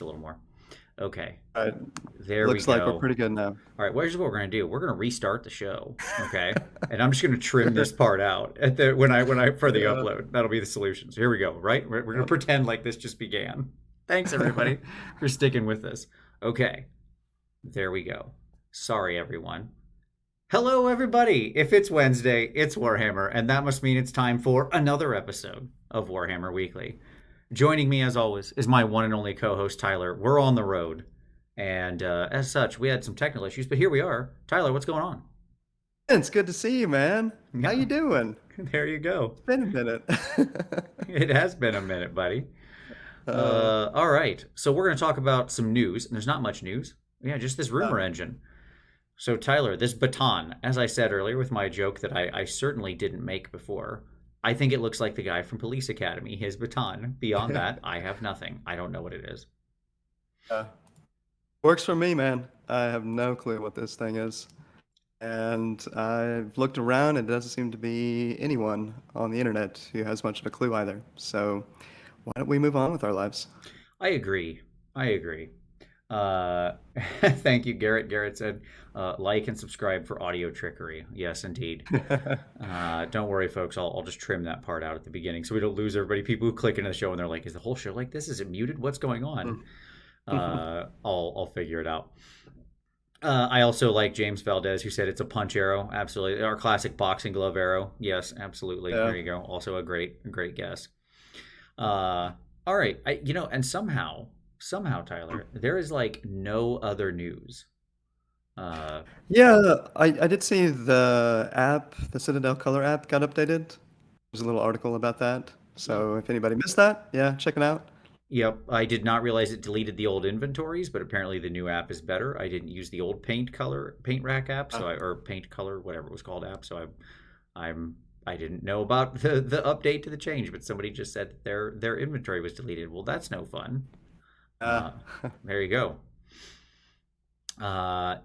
A little more. Okay. All right. There we Looks like we're go. pretty good now. All right, here's what we're gonna do. We're gonna restart the show, okay? And I'm just gonna trim this part out at the when I for the Yeah. upload. That'll be the solution. So here we go. Right, we're gonna Yep. pretend like this just began. Thanks everybody for sticking with this. Okay, there we go. Sorry everyone. Hello everybody. If it's Wednesday, it's Warhammer, and that must mean it's time for another episode of Warhammer Weekly. Joining me as always is my one and only co-host Tyler. We're on the road. And as such, we had some technical issues, but here we are. Tyler, what's going on? It's good to see you, man. How Yeah, you doing? there you go. It's been a minute. It has been a minute, buddy. uh, All right. So we're going to talk about some news, and there's not much news. Yeah, just this uh, rumor engine. So Tyler, this baton, as I said earlier with my joke that I certainly didn't make before, I think it looks like the guy from Police Academy, his baton. Beyond that, I have nothing. I don't know what it is. uh, Works for me, man. I have no clue what this thing is. And I've looked around, and it doesn't seem to be anyone on the internet who has much of a clue either. So why don't we move on with our lives? I agree. I agree. Uh, thank you, Garrett. Garrett said, like and subscribe for audio trickery. Yes, indeed. Don't worry, folks. I'll just trim that part out at the beginning so we don't lose everybody. People who click into the show and they're like, is the whole show like this? Is it muted? What's going on? I'll figure it out. I also like James Valdez, who said it's a punch arrow. Absolutely. Our classic boxing glove arrow. Yes, absolutely. Yeah. There you go. Also a great guess. All right. And somehow, Tyler, there is like no other news. Uh, Yeah, I did see the app, the Citadel Color app got updated. There's a little article about that. oh, So if anybody missed that, yeah, check it out. yep. I did not realize it deleted the old inventories, but apparently the new app is better. I didn't use the old paint rack app, Uh, or paint color, whatever it was called app. So I didn't know about the update to the change, but somebody just said that their inventory was deleted. Well, that's no fun. uh, Uh, there you go.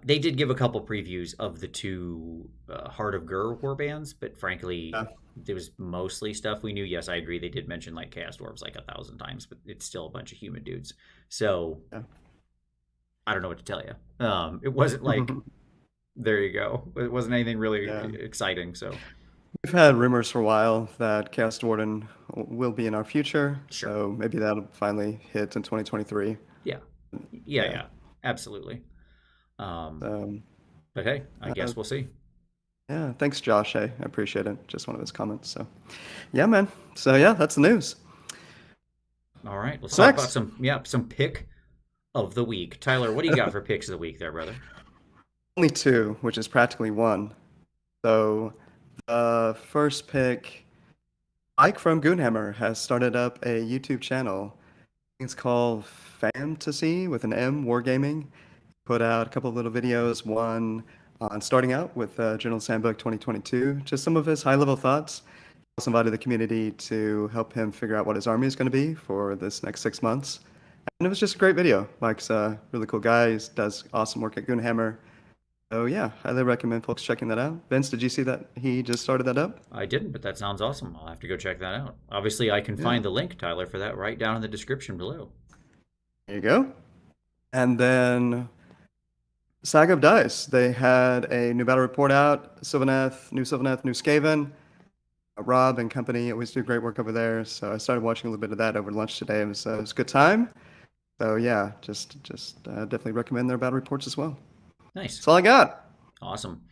They did give a couple previews of the two Heart of Gur warbands, but frankly, uh, it was mostly stuff we knew. Yes, I agree. They did mention like Chaos Dwarves like 1,000 times, but it's still a bunch of human dudes. So yeah. I don't know what to tell you. It wasn't like there you go. It wasn't anything really Yeah. exciting. So We've had rumors for a while that Chaos Warden will be in our future, sure, so maybe that'll finally hit in 2023. yeah, Yeah. yeah, absolutely. Um, Um, but hey, I uh, guess we'll see. yeah, thanks, Josh. I appreciate it. Just one of his comments. So, yeah, man. So, yeah, that's the news. All right, let's What's talk about next? some pick of the week. Tyler, what do you got for picks of the week there, brother? Only two, which is practically one. So, the first pick, Ike from Goonhammer has started up a YouTube channel. It's called Fantasy with an M, Wargaming. Put out a couple of little videos, one on starting out with General Sandbook 2022, just some of his high-level thoughts. Also invited the community to help him figure out what his army is going to be for this next 6 months. And it was just a great video. Mike's a really cool guy. He does awesome work at Goonhammer. So yeah, highly recommend folks checking that out. Vince, did you see that he just started that up? I didn't, but that sounds awesome. I'll have to go check that out. Obviously, I can Yeah, find the link, Tyler, for that right down in the description below. there you go. And then Saga of Dice. They had a new battle report out. Sylvaneth, new Skaven. Rob and company always do great work over there. So I started watching a little bit of that over lunch today. It was a good time. So yeah, just definitely recommend their battle reports as well. Nice. That's all I got. Awesome.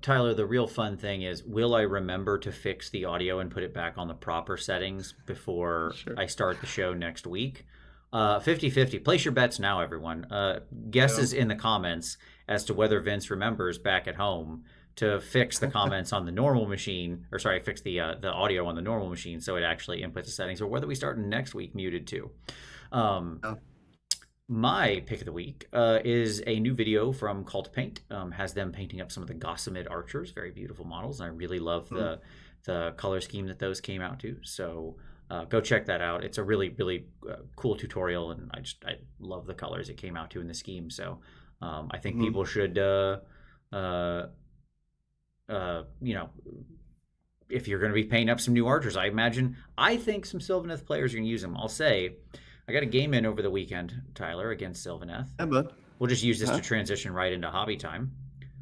Tyler, the real fun thing is, will I remember to fix the audio and put it back on the proper settings before Sure. I start the show next week? 50-50. Place your bets now, everyone. Yeah. Guesses in the comments as to whether Vince remembers back at home to fix the comments on the normal machine, or sorry, fix the audio on the normal machine so it actually inputs the settings, or whether we start next week muted too. Um, Yeah. my pick of the week is a new video from Cult Paint. Has them painting up some of the Gossamed archers, very beautiful models, and I really love Mm. the color scheme that those came out to. So go check that out. It's a really cool tutorial, and I love the colors it came out to in the scheme. So I think Mhm. people should uh, you know, if you're going to be painting up some new archers, I think some Sylvaneth players are going to use them. I'll say, I got a game in over the weekend, Tyler, against Sylvaneth. Yeah, bud. We'll just use this Huh? to transition right into hobby time.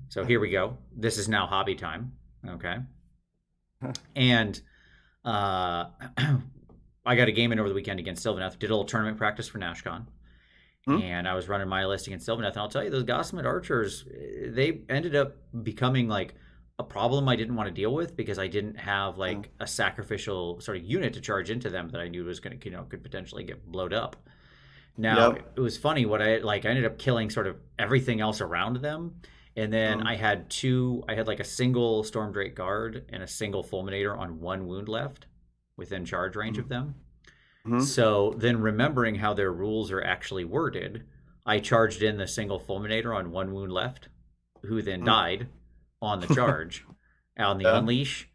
So here we go. This is now hobby time. Okay. Huh? And uh, I got a game in over the weekend against Sylvaneth. Did a little tournament practice for NashCon. Hmm? And I was running my list against Sylvaneth. And I'll tell you, those Gossamet archers, they ended up becoming like a problem I didn't want to deal with because I didn't have Uh, like a sacrificial sort of unit to charge into them that I knew was going to, could potentially get blowed up. Now, yep. it was funny what I ended up killing sort of everything else around them. And then Um, I had like a single Stormdrake Guard and a single Fulminator on one wound left within charge range of them. mm-hmm. So then remembering how their rules are actually worded, I charged in the single Fulminator on one wound left, who then died on the charge, on the Yeah. unleash,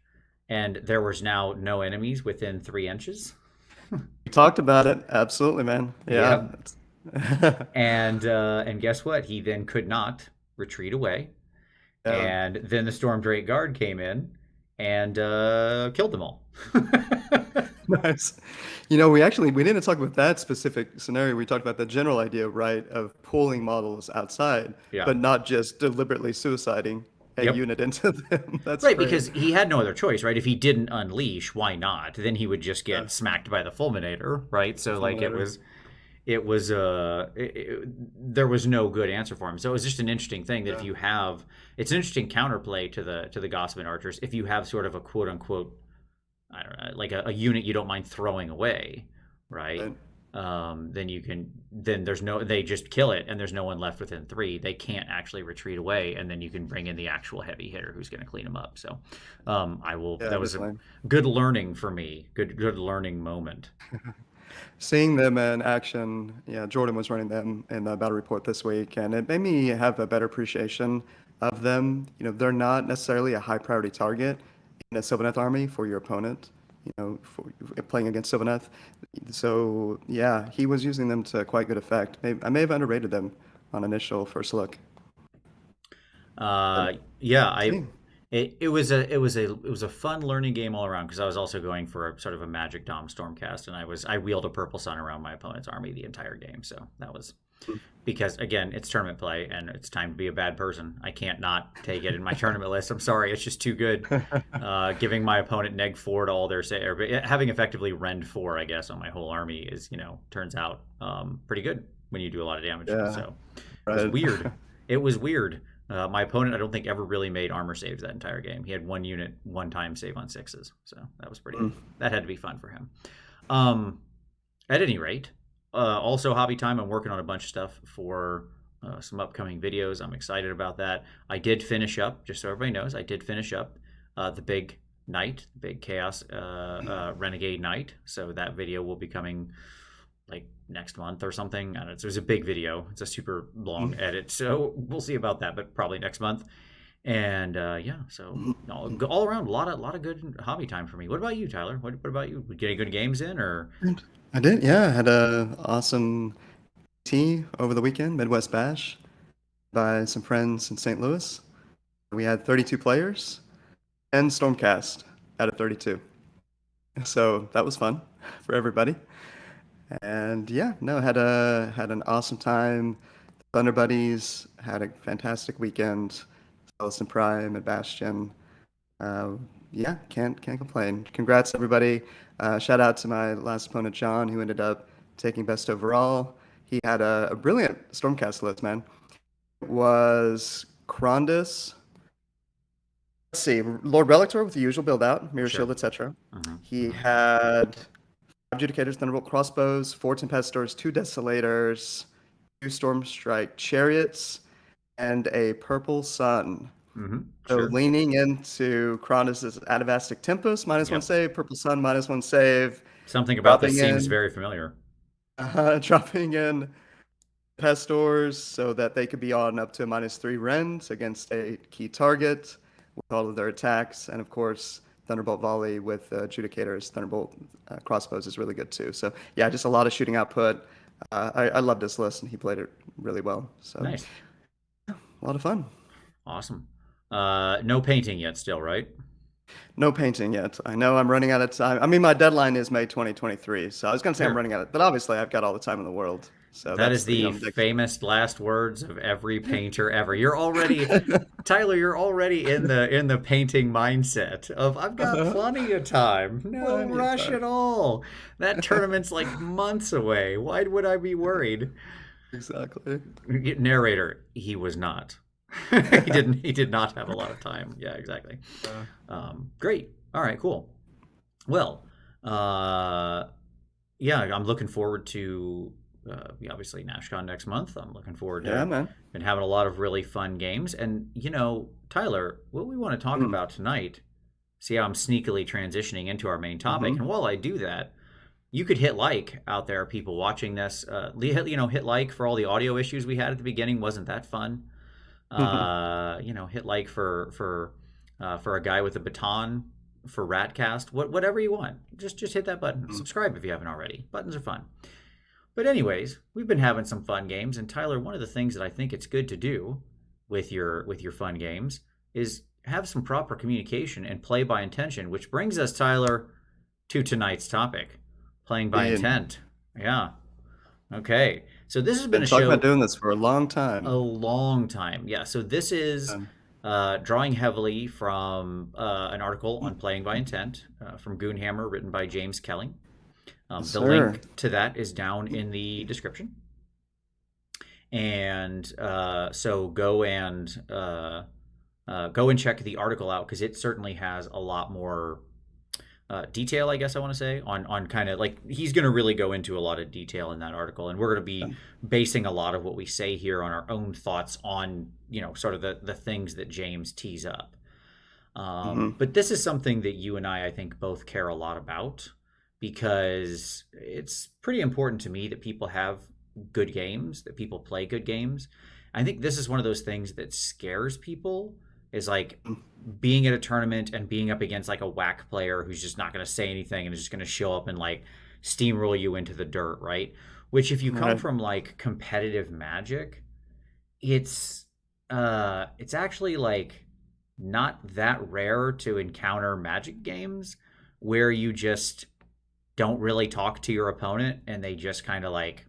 and there was now no enemies within 3 inches. We talked about it. Absolutely, man. Yeah. Yep. And guess what? He then could not retreat away. Yeah. And then the Stormdrake Guard came in and killed them all. Nice. We didn't talk about that specific scenario. We talked about the general idea, right, of pulling models outside, Yeah. but not just deliberately suiciding a Yep. unit into them. That's Right, great. because he had no other choice, right? If he didn't unleash, why not? Then he would just Yeah. get smacked by the fulminator, right? So like Fulminator. there was no good answer for him. So it was just an interesting thing that if Yeah. you have, it's an interesting counterplay to the Gossamet archers. If you have sort of a quote unquote, I don't know, like a unit you don't mind throwing away, right? Right. Then they just kill it and there's no one left within 3. They can't actually retreat away, and then you can bring in the actual heavy hitter who's going to clean them up. So Yeah, that was a definitely. good learning for me. Good learning moment. Seeing them in action, yeah, Jordan was running them in the battle report this week, and it made me have a better appreciation of them. They're not necessarily a high priority target in a Sylvaneth army for your opponent, for playing against Sylvaneth. So, yeah, he was using them to quite good effect. I may have underrated them on initial first look. But Yeah, see, it was a fun learning game all around because I was also going for a sort of a Magic Dom Stormcast, and I wheeled a purple sun around my opponent's army the entire game. So that was because again, it's tournament play and it's time to be a bad person. I can't not take it in my tournament list. I'm sorry, it's just too good. Giving my opponent neg 4 to all their say, or having effectively rend 4, I guess, on my whole army is turns out pretty good when you do a lot of damage. yeah, So it was right. weird. It was weird. My opponent, I don't think, ever really made armor saves that entire game. He had one unit, one time save on 6s. So that was pretty. Mm. That had to be fun for him. Um, at any rate, also hobby time. I'm working on a bunch of stuff for some upcoming videos. I'm excited about that. I did finish up, just so everybody knows, I did finish up the big knight, the big chaos renegade knight. So that video will be coming like next month or something. I don't know. It was a big video. It's a super long edit, so we'll see about that, but probably next month. And yeah, so all around, a lot of good hobby time for me. What about you, Tyler? What about you? Did you get any good games in, or I did, yeah. I had a awesome tea over the weekend, Midwest Bash, by some friends in St. Louis. We had 32 players and Stormcast out of 32. So that was fun for everybody. And yeah, no, had an awesome time. Thunder Buddies had a fantastic weekend. Celestin Prime and Bastion. Uh, yeah, can't complain. Congrats everybody. Shout out to my last opponent John, who ended up taking best overall. He had a brilliant Stormcast list, man. It was Krondus. Let's see, Lord Relictor with the usual build out, Mirror sure? Shield, etc. Uh-huh, He uh-huh. had 5 Judicators, Thunderbolt crossbows, 4 Tempestors, 2 Desolators, 2 Stormstrike chariots, and a purple sun. Mm-hmm. So Sure. leaning into Cronus' Atavastic Tempest, -1 Yep. save, Purple Sun, -1 save, Something about this dropping seems in, very familiar. dropping in Pestors so that they could be on up to a -3 rend against a key target with all of their attacks, and of course Thunderbolt Volley with Judicators, Thunderbolt crossbows is really good too. So yeah, just a lot of shooting output. I loved this list, and he played it really well. So Nice. a lot of fun. Awesome. No painting yet still, right? No painting yet. I know I'm running out of time. I mean, my deadline is May 2023, so I was gonna say I'm Sure. running out of, but obviously I've got all the time in the world. So That that's is the, the big famous last words of every painter ever. You're already, thing. Tyler, you're already in the painting mindset of I've got plenty of time. No Plenty of rush time. at all. That tournament's like months away. Why would I be worried? Exactly. Narrator, he was not. He did not have a lot of time. Yeah, exactly. Uh, Great. All right, cool. Well, uh, yeah, I'm looking forward to yeah, obviously NashCon next month. I'm looking forward yeah, to man. been having a lot of really fun games. And Tyler, what we want to talk Mm, about tonight, see how I'm sneakily transitioning into our main topic. hmm And while I do that, you could hit like out there, people watching this. Hit like for all the audio issues we had at the beginning. Wasn't that fun? Hit like for a guy with a baton for Ratcast. Whatever you want. Just hit that button. Subscribe if you haven't already. Buttons are fun. But anyways, we've been having some fun games, and Tyler, one of the things that I think it's good to do with your fun games is have some proper communication and play by intention, which brings us, Tyler, to tonight's topic, playing by Being intent. Yeah. Okay. So this has been been a talking about show doing this for a long a time. long time. Yeah. So this is Um, drawing heavily from an article on playing by intent from Goonhammer, written by James Kelly. yes, The sir. link to that is down in the description. And so go and check the article out because it certainly has a lot more detail, I guess I want to say, on kind of like he's going to really go into a lot of detail in that article, and we're going to be basing a lot of what we say here on our own thoughts on sort of the things that James tees up. Hmm But this is something that you and I think, both care a lot about because it's pretty important to me that people have good games, that people play good games. I think this is one of those things that scares people is like being at a tournament and being up against like a whack player who's just not going to say anything and is just going to show up and like steamroll you into the dirt, right? Which if you come Right. from like competitive Magic, it's it's actually like not that rare to encounter Magic games where you just don't really talk to your opponent and they just kind of like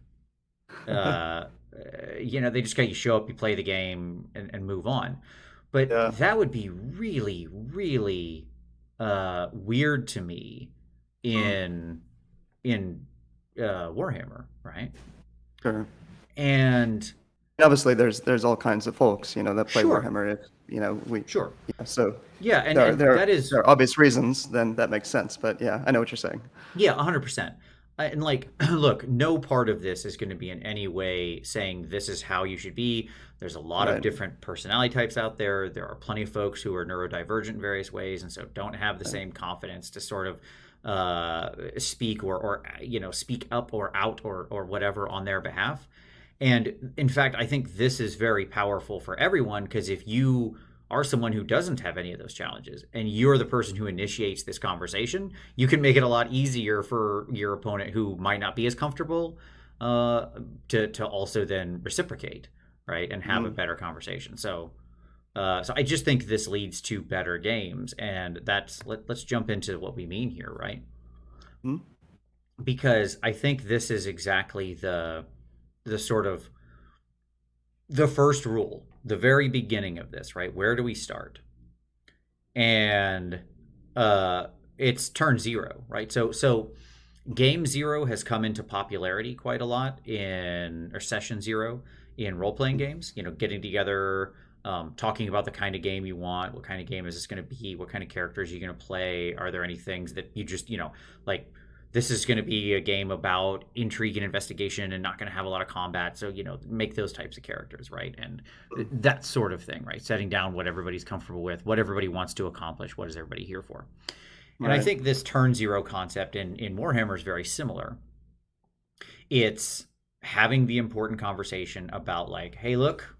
uh they just got you show up, you play the game and move on. But Yeah. that would be really, really weird to me Mm, in Warhammer, right? sure. And And obviously, there's all kinds of folks, that play sure, Warhammer. If we, sure. yeah. So Yeah, and there, and there, that is there are obvious reasons. Then that makes sense. But yeah, I know what you're saying. Yeah, 100%. And like, look, no part of this is going to be in any way saying this is how you should be. There's a lot of Right. different personality types out there. There are plenty of folks who are neurodivergent in various ways, and so don't have the Right. same confidence to sort of speak or speak up or out or whatever on their behalf. And in fact, I think this is very powerful for everyone because if you are someone who doesn't have any of those challenges and you're the person who initiates this conversation, you can make it a lot easier for your opponent who might not be as comfortable to also then reciprocate, right, and have a Mm, better conversation. So I just think this leads to better games, and let's jump into what we mean here, right? mm, Because I think this is exactly the sort of the first rule, the very beginning of this, right? Where do we start? And it's turn zero, right? So game zero has come into popularity quite a lot in or session zero in role playing mm, games. Getting together, talking about the kind of game you want, what kind of game is this going to be, what kind of characters are you going to play, are there any things that you just like this is going to be a game about intrigue and investigation and not going to have a lot of combat. So, make those types of characters, right? And mm. that sort of thing, right? Setting down what everybody's comfortable with, what everybody wants to accomplish, what is everybody here for. And I Right. think this turn zero concept in Warhammer is very similar. It's having the important conversation about like, hey, look,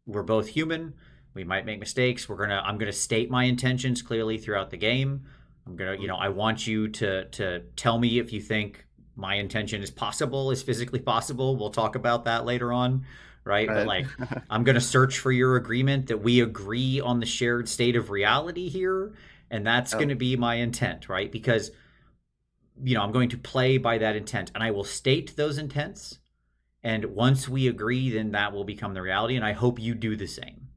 we're both human. We might make mistakes. I'm gonna state my intentions clearly throughout the game. I'm gonna, Mm, I want you to tell me if you think my intention is physically possible. We'll talk about that later on, right? But right. like, I'm gonna search for your agreement that we agree on the shared state of reality here, And that's going Oh, to be my intent, right? Because, I'm going to play by that intent and I will state those intents. And once we agree, then that will become the reality. And I hope you do the same,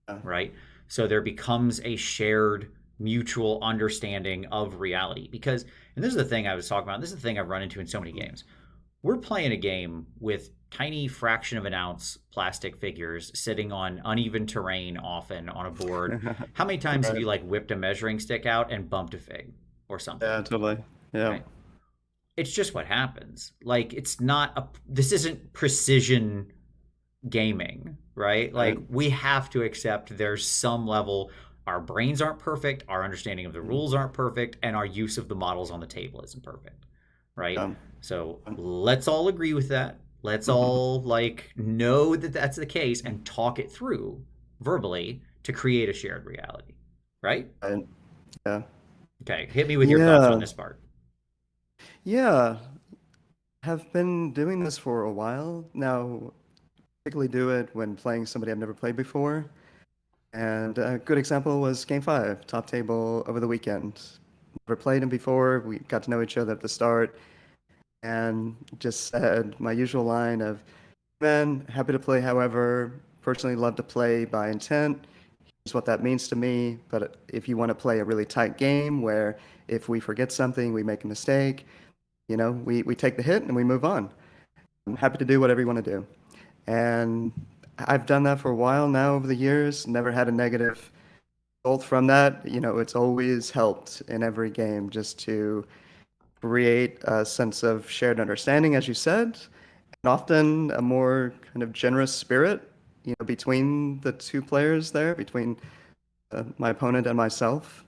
yeah. right? So there becomes a shared mutual understanding of reality. Because, and this is the thing I was talking about, this is the thing I've run into in so many games. We're playing a game with tiny fraction of an ounce plastic figures sitting on uneven terrain, often on a board. How many times have Right. you like whipped a measuring stick out and bumped a fig or Yeah, something, totally. Yeah. right? It's just what happens. Like, it's not a, this isn't precision gaming, right? Like, Right. we have to accept there's some level, our brains aren't perfect, our understanding of the Mm, rules aren't perfect, and our use of the models on the table isn't perfect, right? yeah. So let's all agree with that. Let's all like know that that's the case and talk it through verbally to create a shared reality, right? Right. Yeah. Okay, hit me with your thoughts on Yeah. this part. Yeah. Have been doing this for a while now. Typically do it when playing somebody I've never played before. And a good example was Game 5, top table over the weekend. Never played him before. We got to know each other at the start and just said my usual line of, man, happy to play, however, personally love to play by intent. Here's what that means to me. But if you want to play a really tight game where if we forget something, we make a mistake, we take the hit and we move on. I'm happy to do whatever you want to do. And I've done that for a while now over the years, never had a negative result from that. It's always helped in every game just to create a sense of shared understanding, as you said, and often a more kind of generous spirit, between the two players there, between my opponent and myself,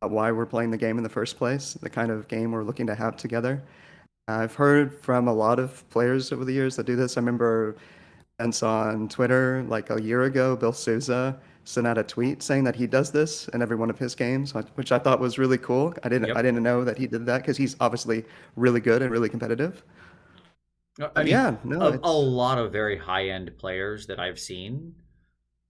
why we're playing the game in the first place, the kind of game we're looking to have together. I've heard from a lot of players over the years that do this. I remember events on Twitter like a year ago, Bill Souza sent out a tweet saying that he does this in every one of his games, which I thought was really cool. I Yep. didn't know that he did that because he's obviously really good and really competitive. I But mean, yeah, no, a it's lot of very high end players that I've seen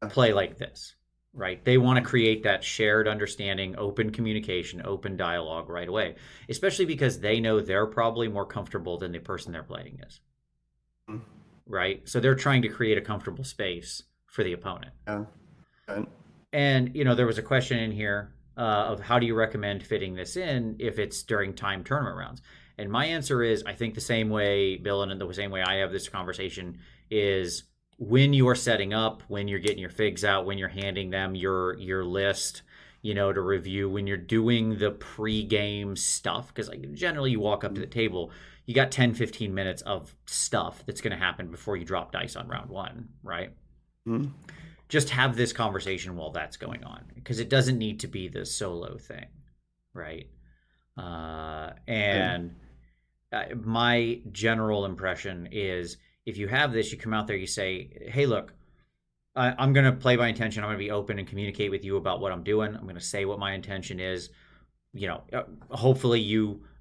uh, play like this, right? They want to create that shared understanding, open communication, open dialogue right away, especially because they know they're probably more comfortable than the person they're playing is, right? So they're trying to create a comfortable space for the opponent. yeah, right. And, there was a question in here of how do you recommend fitting this in if it's during time tournament rounds? And my answer is I think the same way, Bill, and the same way I have this conversation is when you're setting up, when you're getting your figs out, when you're handing them your list, to review, when you're doing the pre-game stuff, because like generally you walk up to the table, you got 10, 15 minutes of stuff that's going to happen before you drop dice on round one, right? Mhm. Just have this conversation while that's going on because it doesn't need to be this solo thing, right? Right. And my general impression is if you have this, you come out there, you say, hey, look, I'm going to play by intention. I'm going to be open and communicate with you about what I'm doing. I'm going to say what my intention is. Hopefully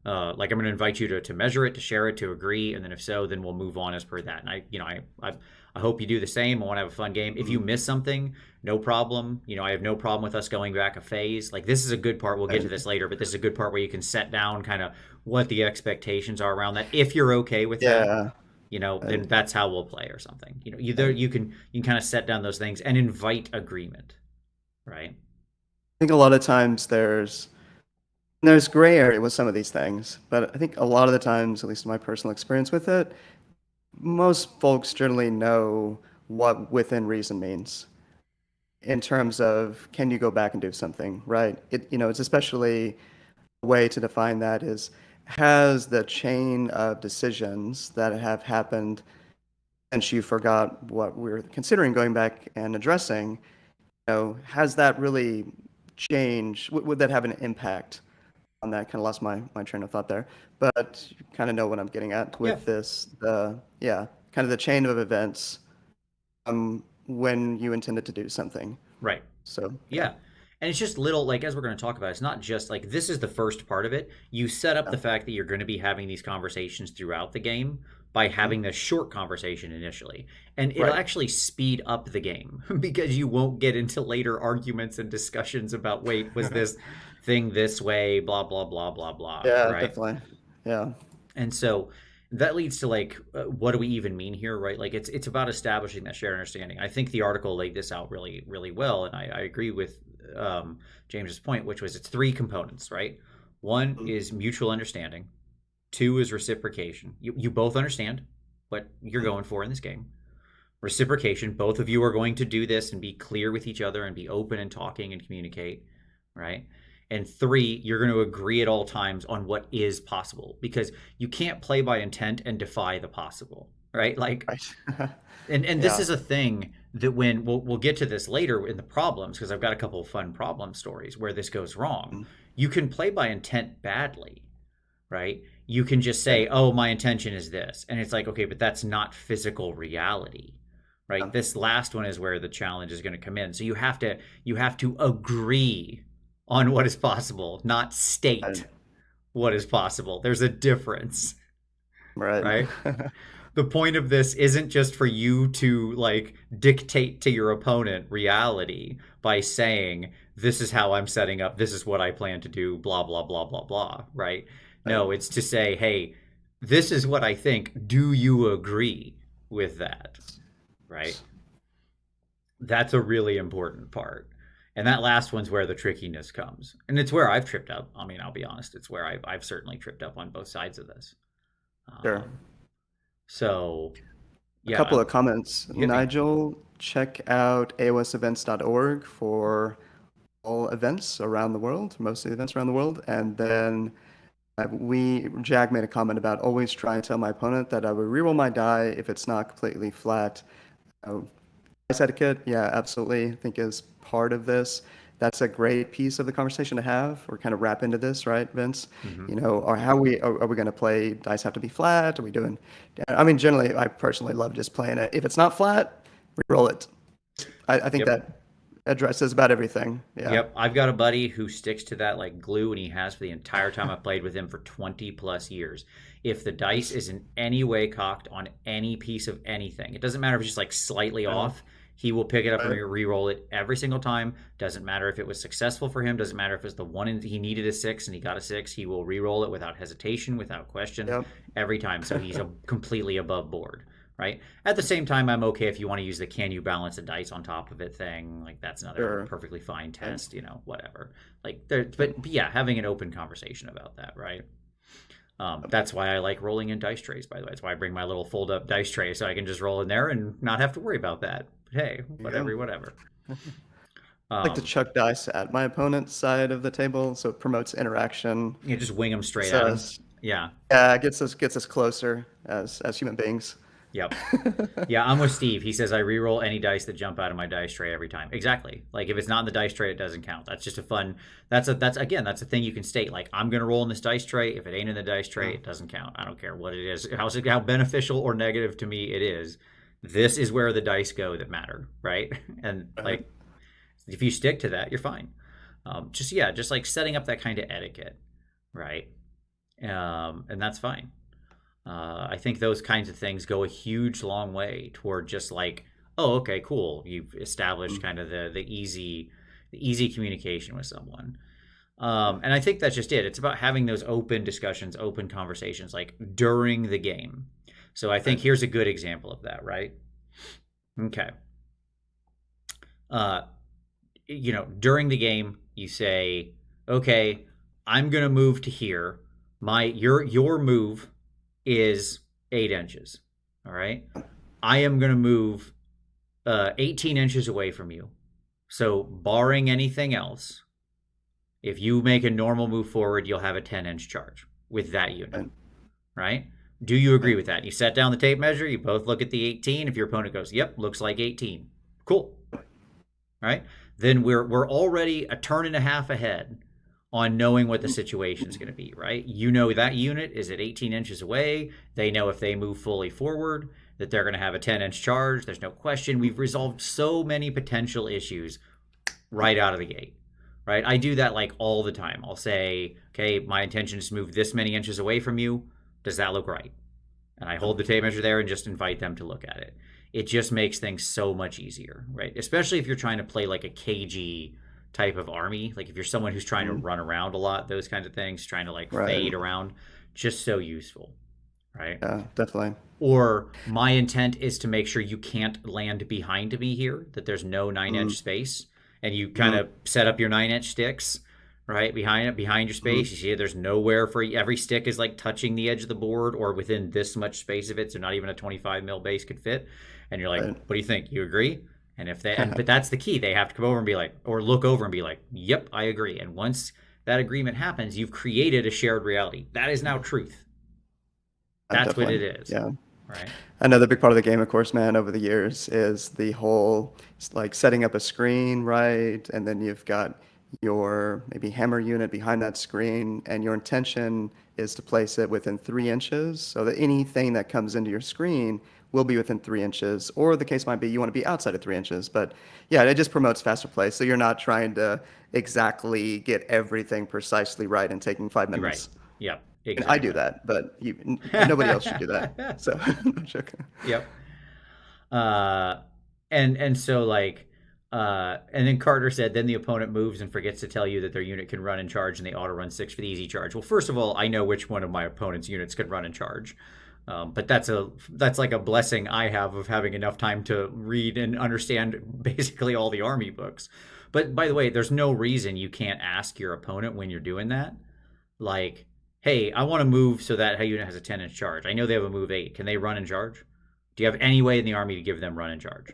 like I'm going to invite you to measure it, to share it, to agree, and then if so, then we'll move on as per that. And I hope you do the same. I want to have a fun game. If you Mhm. miss something, no problem. I have no problem with us going back a phase. Like this is a good part. We'll get to Right. this later, but this is a good part where you can set down kind of what the expectations are around that. If you're okay with that, Yeah, then right, that's how we'll play or something. Either right. you can kind of set down those things and invite agreement, right? I think a lot of times there's gray area with some of these things, but I think a lot of the times, at least in my personal experience with it, most folks generally know what within reason means in terms of can you go back and do something, right? It's especially a way to define that is has the chain of decisions that have happened since you forgot what we're considering going back and addressing, has that really changed? Would that have an impact on that? Kind of lost my train of thought there, but you kind of know what I'm getting at Yeah, with this. Yeah, kind of the chain of events when you intended to do something. right. So yeah, Yeah. And it's just little, like, as we're going to talk about, it's not just this is the first part of it. You set up yeah, the fact that you're going to be having these conversations throughout the game. by having this short conversation initially. And it'll Right. actually speed up the game because you won't get into later arguments and discussions about, wait, was this thing this way, blah, blah, blah, blah, blah, Yeah, right? definitely. Yeah. And so that leads to like, what do we even mean here, right? Like it's about establishing that shared understanding. I think the article laid this out really, really well, and I agree with James's point, which was it's three components, right? One Mhm. is mutual understanding. Two is reciprocation. You both understand what you're going for in this game. Reciprocation, both of you are going to do this and be clear with each other and be open and talking and communicate, right? And three, you're going to agree at all times on what is possible because you can't play by intent and defy the possible, right? Like, Right. and this Yeah. is a thing that when we'll get to this later in the problems because I've got a couple of fun problem stories where this goes wrong. Mm. You can play by intent badly, right? You can just Right. say, "Oh, my intention is this," and it's like, okay, but that's not physical reality, right? Yeah. This last one is where the challenge is going to come in. So you have to agree on what is possible, not Right. state what is possible. There's a difference, Right. right? The point of this isn't just for you to like dictate to your opponent reality by saying this is how I'm setting up, this is what I plan to do, blah blah blah blah blah, right? Right. No, it's to say, hey, this is what I think, do you agree with that, right? That's a really important part. And that last one's where the trickiness comes, and it's where I've tripped up. I mean, I'll be honest, it's where I've certainly tripped up on both sides of this. Sure. um, so A couple yeah, of comments. hit me. Nigel, check out aosevents.org for all events around the world, most of the events around the world. And then Jag made a comment about always try and tell my opponent that I would reroll my die if it's not completely flat. Oh, dice etiquette, yeah, absolutely. I think is part of this. That's a great piece of the conversation to have. We're kind of wrap into this, right, Vince? Hmm. You know, or how are we going to play? Dice have to be flat? Are we doing? I mean, generally, I personally love just playing it. If it's not flat, re-roll it. I think Yep. that addresses about everything. Yeah. Yep. I've got a buddy who sticks to that like glue, and he has for the entire time I've played with him for 20 plus years. If the dice is in any way cocked on any piece of anything, it doesn't matter if it's just like slightly Right. off, he will pick it up and Right. re-roll it every single time. Doesn't matter if it was successful for him, doesn't matter if it's the one he needed a six and he got a six, he will re-roll it without hesitation, without question, Yep. every time. So he's completely above board. Right. At the same time, I'm okay if you want to use the can you balance the dice on top of it thing. Like that's another Sure. perfectly fine Right. test, whatever. Like there, but yeah, having an open conversation about that, right? That's why I like rolling in dice trays, by the way. That's why I bring my little fold up dice tray so I can just roll in there and not have to worry about that. But hey, There you whatever, whatever. go. I like to Um, chuck dice at my opponent's side of the table, so it promotes interaction. you just wing them straight So at them. Yeah. yeah, it gets us closer as human beings. Yep. Yeah, I'm with Steve. He says I re-roll any dice that jump out of my dice tray every time. Exactly. Like if it's not in the dice tray, it doesn't count. That's just a fun. That's a thing you can state. Like I'm gonna roll in this dice tray. If it ain't in the dice tray, Yeah. it doesn't count. I don't care what it is. How beneficial or negative to me it is. This is where the dice go that matter, right? And Right. like if you stick to that, you're fine. Just like setting up that kind of etiquette, right? And that's fine. I think those kinds of things go a huge long way toward just like, oh, okay, cool. You've established kind of the easy communication with someone. And I think that's just it. It's about having those open discussions, open conversations, like during the game. So I think Right. here's a good example of that, right? Okay. Uh, during the game, you say, okay, I'm gonna move to here. Your move is 8 inches. All right. I am gonna move 18 inches away from you. So barring anything else, if you make a normal move forward, you'll have a 10-inch charge with that unit. Right. Right? Do you agree Right. with that? You set down the tape measure, you both look at the 18. If your opponent goes, yep, looks like 18. Cool. Right? Then we're already a turn and a half ahead on knowing what the situation is going to be, right? You know that unit is at 18 inches away. They know if they move fully forward that they're going to have a 10-inch charge. There's no question. We've resolved so many potential issues right out of the gate, right? I do that like all the time. I'll say, okay, my intention is to move this many inches away from you. Does that look right? And I hold the tape measure there and just invite them to look at it. It just makes things so much easier, right? Especially if you're trying to play like a cagey type of army. Like if you're someone who's trying to Mm, run around a lot, those kinds of things, trying to like right. fade around, just so useful, right? Yeah, definitely. Or my intent is to make sure you can't land behind me here, that there's no 9 inch Mm, space, and you kind mm, of set up your 9 inch sticks right behind it, behind your mm, space. You see there's nowhere for every stick is like touching the edge of the board or within this much space of it, so not even a 25 mil base could fit. And you're like, right. what do you think? You agree? And if they and but that's the key. They have to come over and be like, or look over and be like, yep, I agree. And once that agreement happens, you've created a shared reality. That is now truth. That's what it Definitely. is, Yeah. right? Another big part of the game, of course, man, over the years is the whole like setting up a screen, right? And then you've got your maybe hammer unit behind that screen, and your intention is to place it within 3 inches so that anything that comes into your screen will be within 3 inches, or the case might be you want to be outside of 3 inches. But yeah, it just promotes faster play. So you're not trying to exactly get everything precisely right and taking five You're right. minutes. Yep, And I do exactly. that, but nobody else should do that. So I'm joking. Yep. Uh, and so like, and then Carter said, then the opponent moves and forgets to tell you that their unit can run and charge, and they auto run 6 for the easy charge. Well, first of all, I know which one of my opponent's units can run and charge. But that's like a blessing I have of having enough time to read and understand basically all the army books. But by the way, there's no reason you can't ask your opponent when you're doing that. Like, hey, I want to move so that unit has a 10-inch charge. I know they have a move 8. Can they run and charge? Do you have any way in the army to give them run and charge?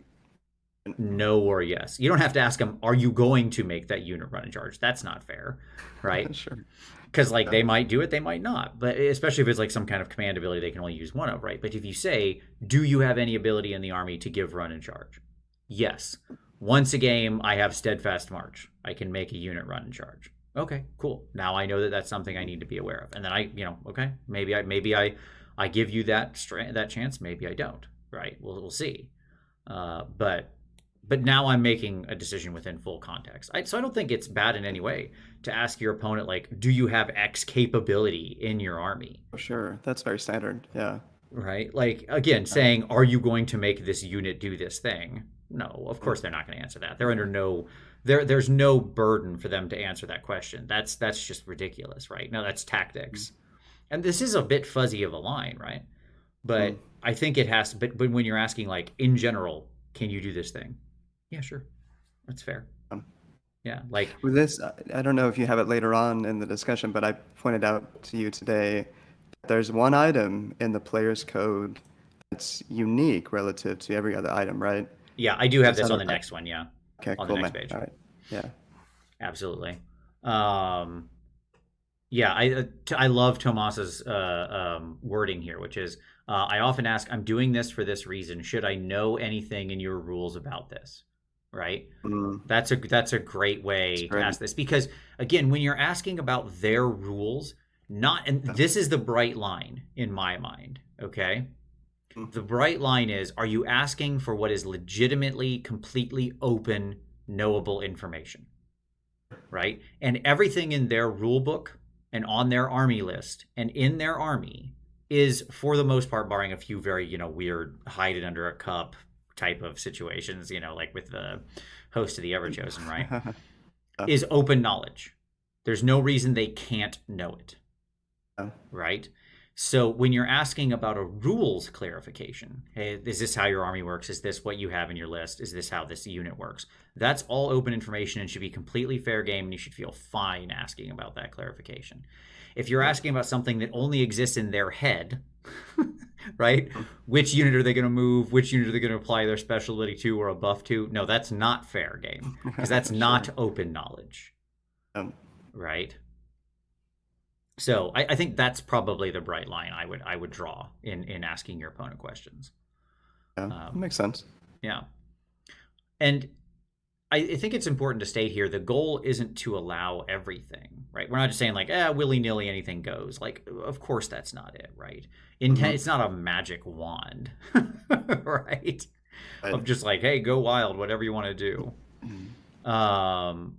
No or yes. You don't have to ask them, are you going to make that unit run and charge? That's not fair, right? Sure. Because like Yeah. they might do it, they might not. But especially if it's like some kind of command ability they can only use one of, right? But if you say, do you have any ability in the army to give run and charge? Yes. Once a game, I have steadfast march. I can make a unit run and charge. Okay, cool. Now I know that that's something I need to be aware of. And then okay, maybe I give you that chance. Maybe I don't. Right? We'll see. But now I'm making a decision within full context. So I don't think it's bad in any way to ask your opponent, like, do you have X capability in your army? For sure. That's very standard. Yeah. Right? Like, again, Yeah. saying, are you going to make this unit do this thing? No, of Mm, course they're not going to answer that. They're under no there's no burden for them to answer that question. That's just ridiculous, right? No, that's mm, tactics. And this is a bit fuzzy of a line, right? mm. But I think it has to, but when you're asking, like, in general, can you do this thing? Yeah, sure. That's fair. Um, Yeah. Like, With this, I don't know if you have it later on in the discussion, but I pointed out to you today that there's one item in the player's code that's unique relative to every other item, right? yeah, I do have Does this that on the next one. Yeah. okay, On the cool, next man. page. All right. Yeah. Absolutely. Um, yeah, I love Tomas's wording here, which is I often ask, I'm doing this for this reason. Should I know anything in your rules about this? Right? Mm, That's a great that's way to great. ask this because again, when you're asking about their rules, not and Yeah. this is the bright line in my mind, okay? Mm, The bright line is, are you asking for what is legitimately completely open knowable information, right? And everything in their rule book and on their army list and in their army is, for the most part, barring a few very, weird hide it under a cup type of situations, like with the host of the Everchosen, right? yeah. Is open knowledge. There's no reason they can't know it, Yeah. right? So when you're asking about a rules clarification, hey, is this how your army works? Is this what you have in your list? Is this how this unit works? That's all open information and should be completely fair game, and you should feel fine asking about that clarification. If you're asking about something that only exists in their head, right? Mm, Which unit are they going to move? Which unit are they going to apply their special ability to or a buff to? No, that's not fair game because that's not sure. open knowledge, Um, right? So I think that's probably the bright line I would draw in asking your opponent questions. yeah. That Um, makes sense. yeah, and I think it's important to state here the goal isn't to allow everything, right? We're not just saying like, willy nilly anything goes. Like, of course that's not it, right? Hmm. It's not a magic wand, right? Right. Of just like, hey, go wild, whatever you want to do. Mm. Um,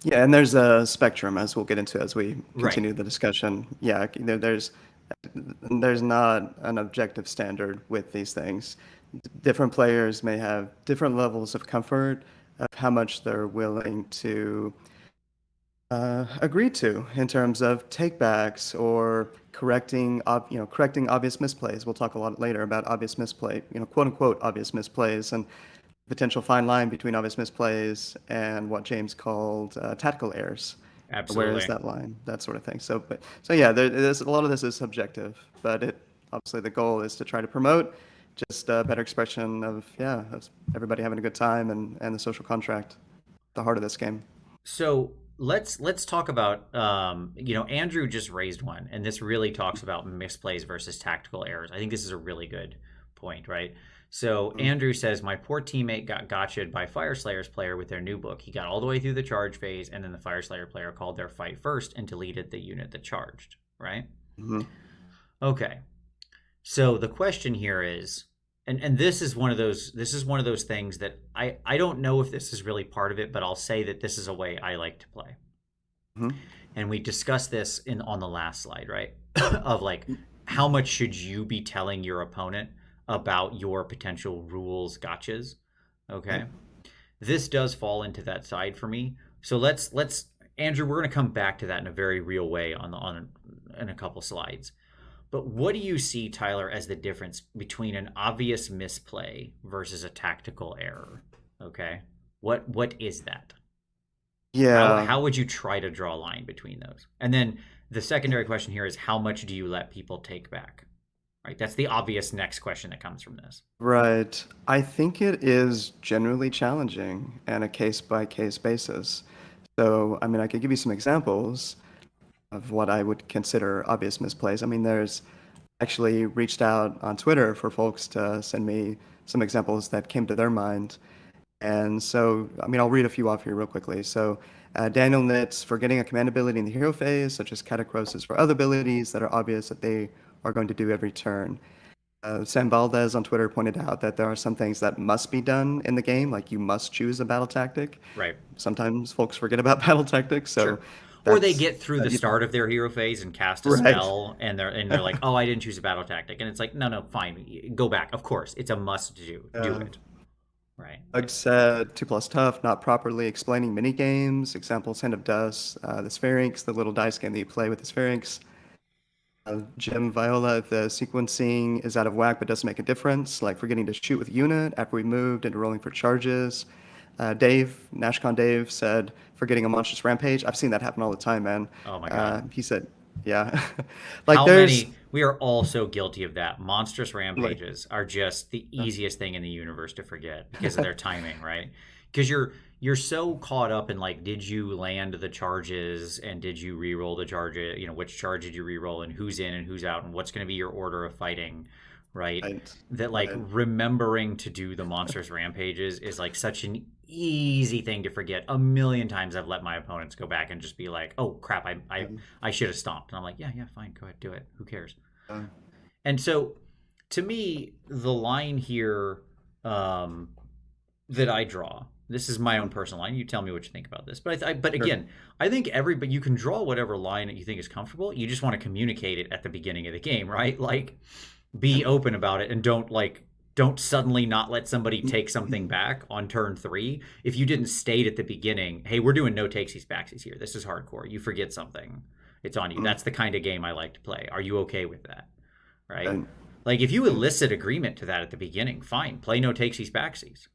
Yeah, and there's a spectrum as we'll get into as we right. continue the discussion. Yeah, there's There's not an objective standard with these things. Different players may have different levels of comfort of how much they're willing to agree to in terms of takebacks or correcting obvious misplays. We'll talk a lot later about obvious misplay, quote unquote obvious misplays, and potential fine line between obvious misplays and what James called tactical errors. Where is Absolutely. that line? That sort of thing. So yeah, there's a lot of this is subjective, but obviously the goal is to try to promote just a better expression of everybody having a good time and the social contract, the heart of this game. So let's talk about Andrew just raised one, and this really talks about misplays versus tactical errors. I think this is a really good point, right? So Mm. Andrew says my poor teammate got gotcha'd by Fire Slayer's player with their new book. He got all the way through the charge phase, and then the Fire Slayer player called their fight first and deleted the unit that charged. Right? Hmm. Okay. So the question here is, and this is one of those things that I don't know if this is really part of it, but I'll say that this is a way I like to play. Hmm. And we discussed this in on the last slide, right? Of like how much should you be telling your opponent about your potential rules gotchas? Okay. This does fall into that side for me. So let's Andrew, we're going to come back to that in a very real way on in a couple slides. But what do you see, Tyler, as the difference between an obvious misplay versus a tactical error? Okay. What is that? How Yeah, how would you try to draw a line between those? And then the secondary question here is how much do you let people take back? Right? That's the obvious next question that comes from this. right. I think it is generally challenging and a case by case basis. So, I mean, I could give you some examples of what I would consider obvious misplays. I mean, there's actually reached out on Twitter for folks to send me some examples that came to their mind. And so, I mean, I'll read a few off here real quickly. So, Daniel knits for getting a command ability in the hero phase, such as catacrosis or other abilities that are obvious that they are going to do every turn. Sam Valdez on Twitter pointed out that there are some things that must be done in the game, like you must choose a battle tactic. Right. Sometimes folks forget about battle tactics, so Sure. Or they that's get through the start of their hero phase and cast a right. spell, and they're like, "Oh, I didn't choose a battle tactic," and it's like, "No, no, fine, go back. Of course, it's a must do. Do Uh, it." Right. Doug said 2 plus tough, not properly explaining mini games. Examples, Hand of Dust, the Sphinx, the little dice game that you play with the Sphinx. Jim Viola, the sequencing is out of whack but doesn't make a difference, like forgetting to shoot with unit after we moved into rolling for charges. Nashcon Dave said, forgetting a monstrous rampage. I've seen that happen all the time, man. Oh my god. He said, yeah. Like How there's, many? We are all so guilty of that. Monstrous like, rampages are just the uh, easiest thing in the universe to forget because of their timing, right? Because you're so caught up in like, did you land the charges and did you re-roll the charges? Which charge did you re-roll and who's in and who's out and what's going to be your order of fighting, right? right, That like right. remembering to do the monstrous rampages is like such an easy thing to forget. A million times I've let my opponents go back and just be like, "Oh crap, I should have stomped." And I'm like, "Yeah, yeah, fine, go ahead, do it. Who cares?" Uh, And so, to me, the line here um, that I draw. This is my own personal line. You tell me what you think about this. But sure. again, I think everybody you can draw whatever line that you think is comfortable. You just want to communicate it at the beginning of the game, right? Like, be open about it and don't suddenly not let somebody take something back on turn 3 if you didn't state at the beginning, hey, we're doing no takesies backsies here, this is hardcore, you forget something, it's on you. Mm, That's the kind of game I like to play. Are you okay with that? Right? right. Like if you elicit agreement to that at the beginning, fine, play no takesies backsies.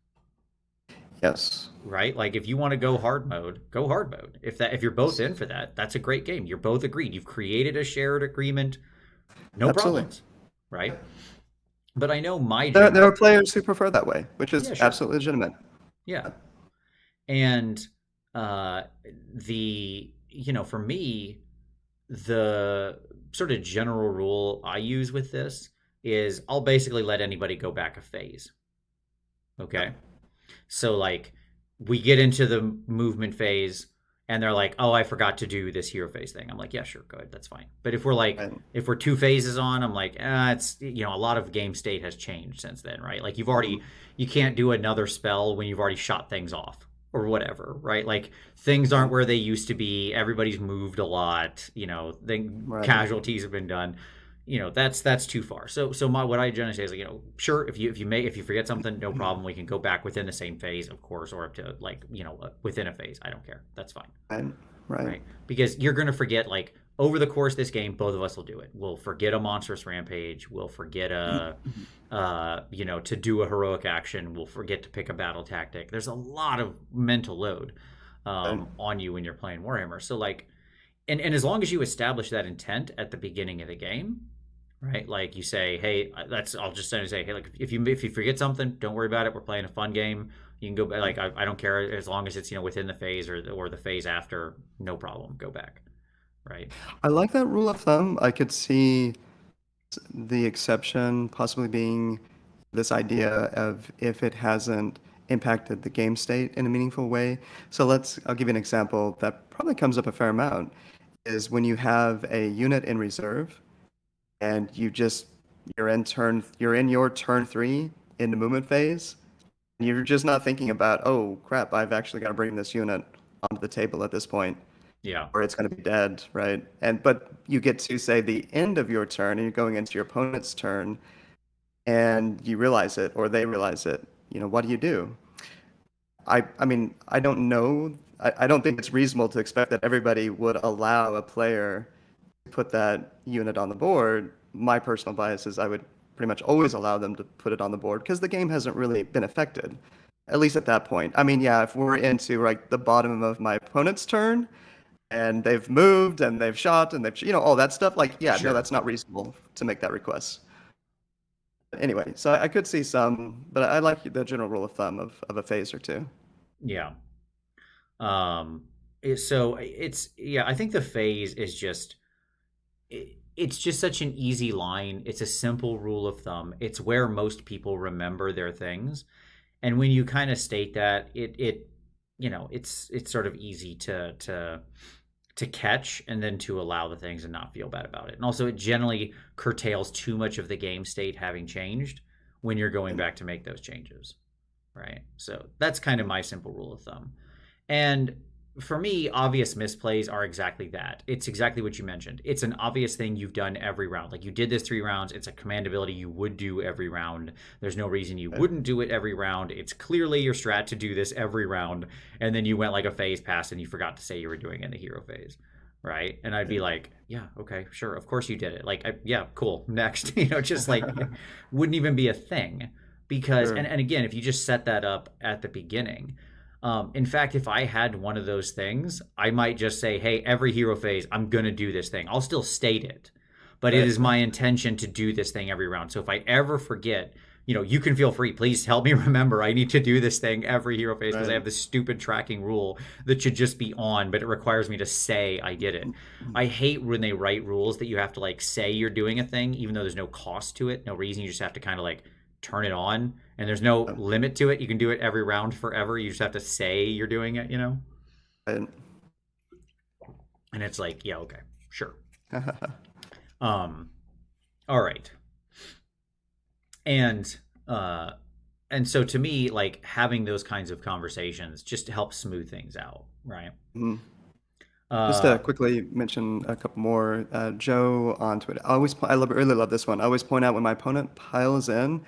Yes, Right? Like if you want to go hard mode, go hard mode. If you're both yes, in for that, that's a great game. You're both agreed, you've created a shared agreement, no absolutely. problems. Right? But I know my There general. are players who prefer that way, which is Yeah, sure. absolutely legitimate. Yeah. And uh for me, the sort of general rule I use with this is I'll basically let anybody go back a phase. Yeah. Okay. So like we get into the movement phase and they're like, "Oh, I forgot to do this hero phase thing." I'm like, "Yeah, sure, go ahead, that's fine." But Right. if we're 2 phases on, I'm like, it's a lot of game state has changed since then, right? Like Mm, you can't do another spell when you've already shot things off or whatever, right? Like things aren't right. where they used to be. Everybody's moved a lot, the Right. casualties have been done. that's too far. So my what I generally say is like, sure, if you forget something, no problem. We can go back within the same phase, of course, or up to like, within a phase. I don't care. That's fine. Right. Right. Right? Because you're going to forget, like, over the course of this game, both of us will do it. We'll forget a monstrous rampage. We'll forget to do a heroic action. We'll forget to pick a battle tactic. There's a lot of mental load Right. on you when you're playing Warhammer. So like, and as long as you establish that intent at the beginning of the game, right? Like you say, hey, I'll just say, hey, like if you forget something, don't worry about it. We're playing a fun game. You can go back. Like I don't care as long as it's within the phase or the phase after. No problem. Go back. Right. I like that rule of thumb. I could see the exception possibly being this idea of if it hasn't impacted the game state in a meaningful way. So I'll give you an example that probably comes up a fair amount, is when you have a unit in reserve and you're in your turn 3 in the movement phase, and you're just not thinking about, oh crap, I've actually got to bring this unit onto the table at this point, Yeah. or it's going to be dead, right? But you get to say the end of your turn, and you're going into your opponent's turn, and you realize it, or they realize it. What do you do? I mean, I don't know. I don't think it's reasonable to expect that everybody would allow a player to put that unit on the board. My personal bias is I would pretty much always allow them to put it on the board because the game hasn't really been affected, at least at that point. I mean, yeah, if we're into like the bottom of my opponent's turn and they've moved and they've shot and they've, all that stuff, like, yeah, no, Sure. that's not reasonable to make that request. Anyway, so I could see some, but I like the general rule of thumb of a phase or two. Yeah. Um. So yeah. I think the phase is just it's just such an easy line. It's a simple rule of thumb. It's where most people remember their things. And when you kind of state that, it's sort of easy to catch and then to allow the things and not feel bad about it. And also it generally curtails too much of the game state having changed when you're going back to make those changes. Right? So that's kind of my simple rule of thumb. And for me, obvious misplays are exactly that. It's exactly what you mentioned. It's an obvious thing you've done every round. Like you did this 3 rounds. It's a command ability you would do every round. There's no reason you wouldn't do it every round. It's clearly your strat to do this every round. And then you went like a phase past and you forgot to say you were doing it in the hero phase. Right. And I'd be like, yeah, okay, sure. Of course you did it. Like, yeah, cool. Next, just like wouldn't even be a thing because, Sure. and again, if you just set that up at the beginning, in fact, if I had one of those things, I might just say, hey, every hero phase, I'm going to do this thing. I'll still state it, but it Right. is my intention to do this thing every round. So if I ever forget, you can feel free. Please help me remember I need to do this thing every hero phase because I Right. have this stupid tracking rule that should just be on, but it requires me to say I did it. I hate when they write rules that you have to like say you're doing a thing, even though there's no cost to it, no reason. You just have to kind of like turn it on and there's no limit to it. You can do it every round forever. You just have to say you're doing it. Right. And it's like, yeah, okay, sure. Um, all right. And uh and so to me, like having those kinds of conversations just helps smooth things out, right? Mhm. Just to Uh quickly mention a couple more, Joe on Twitter. Really love this one. I always point out when my opponent piles in and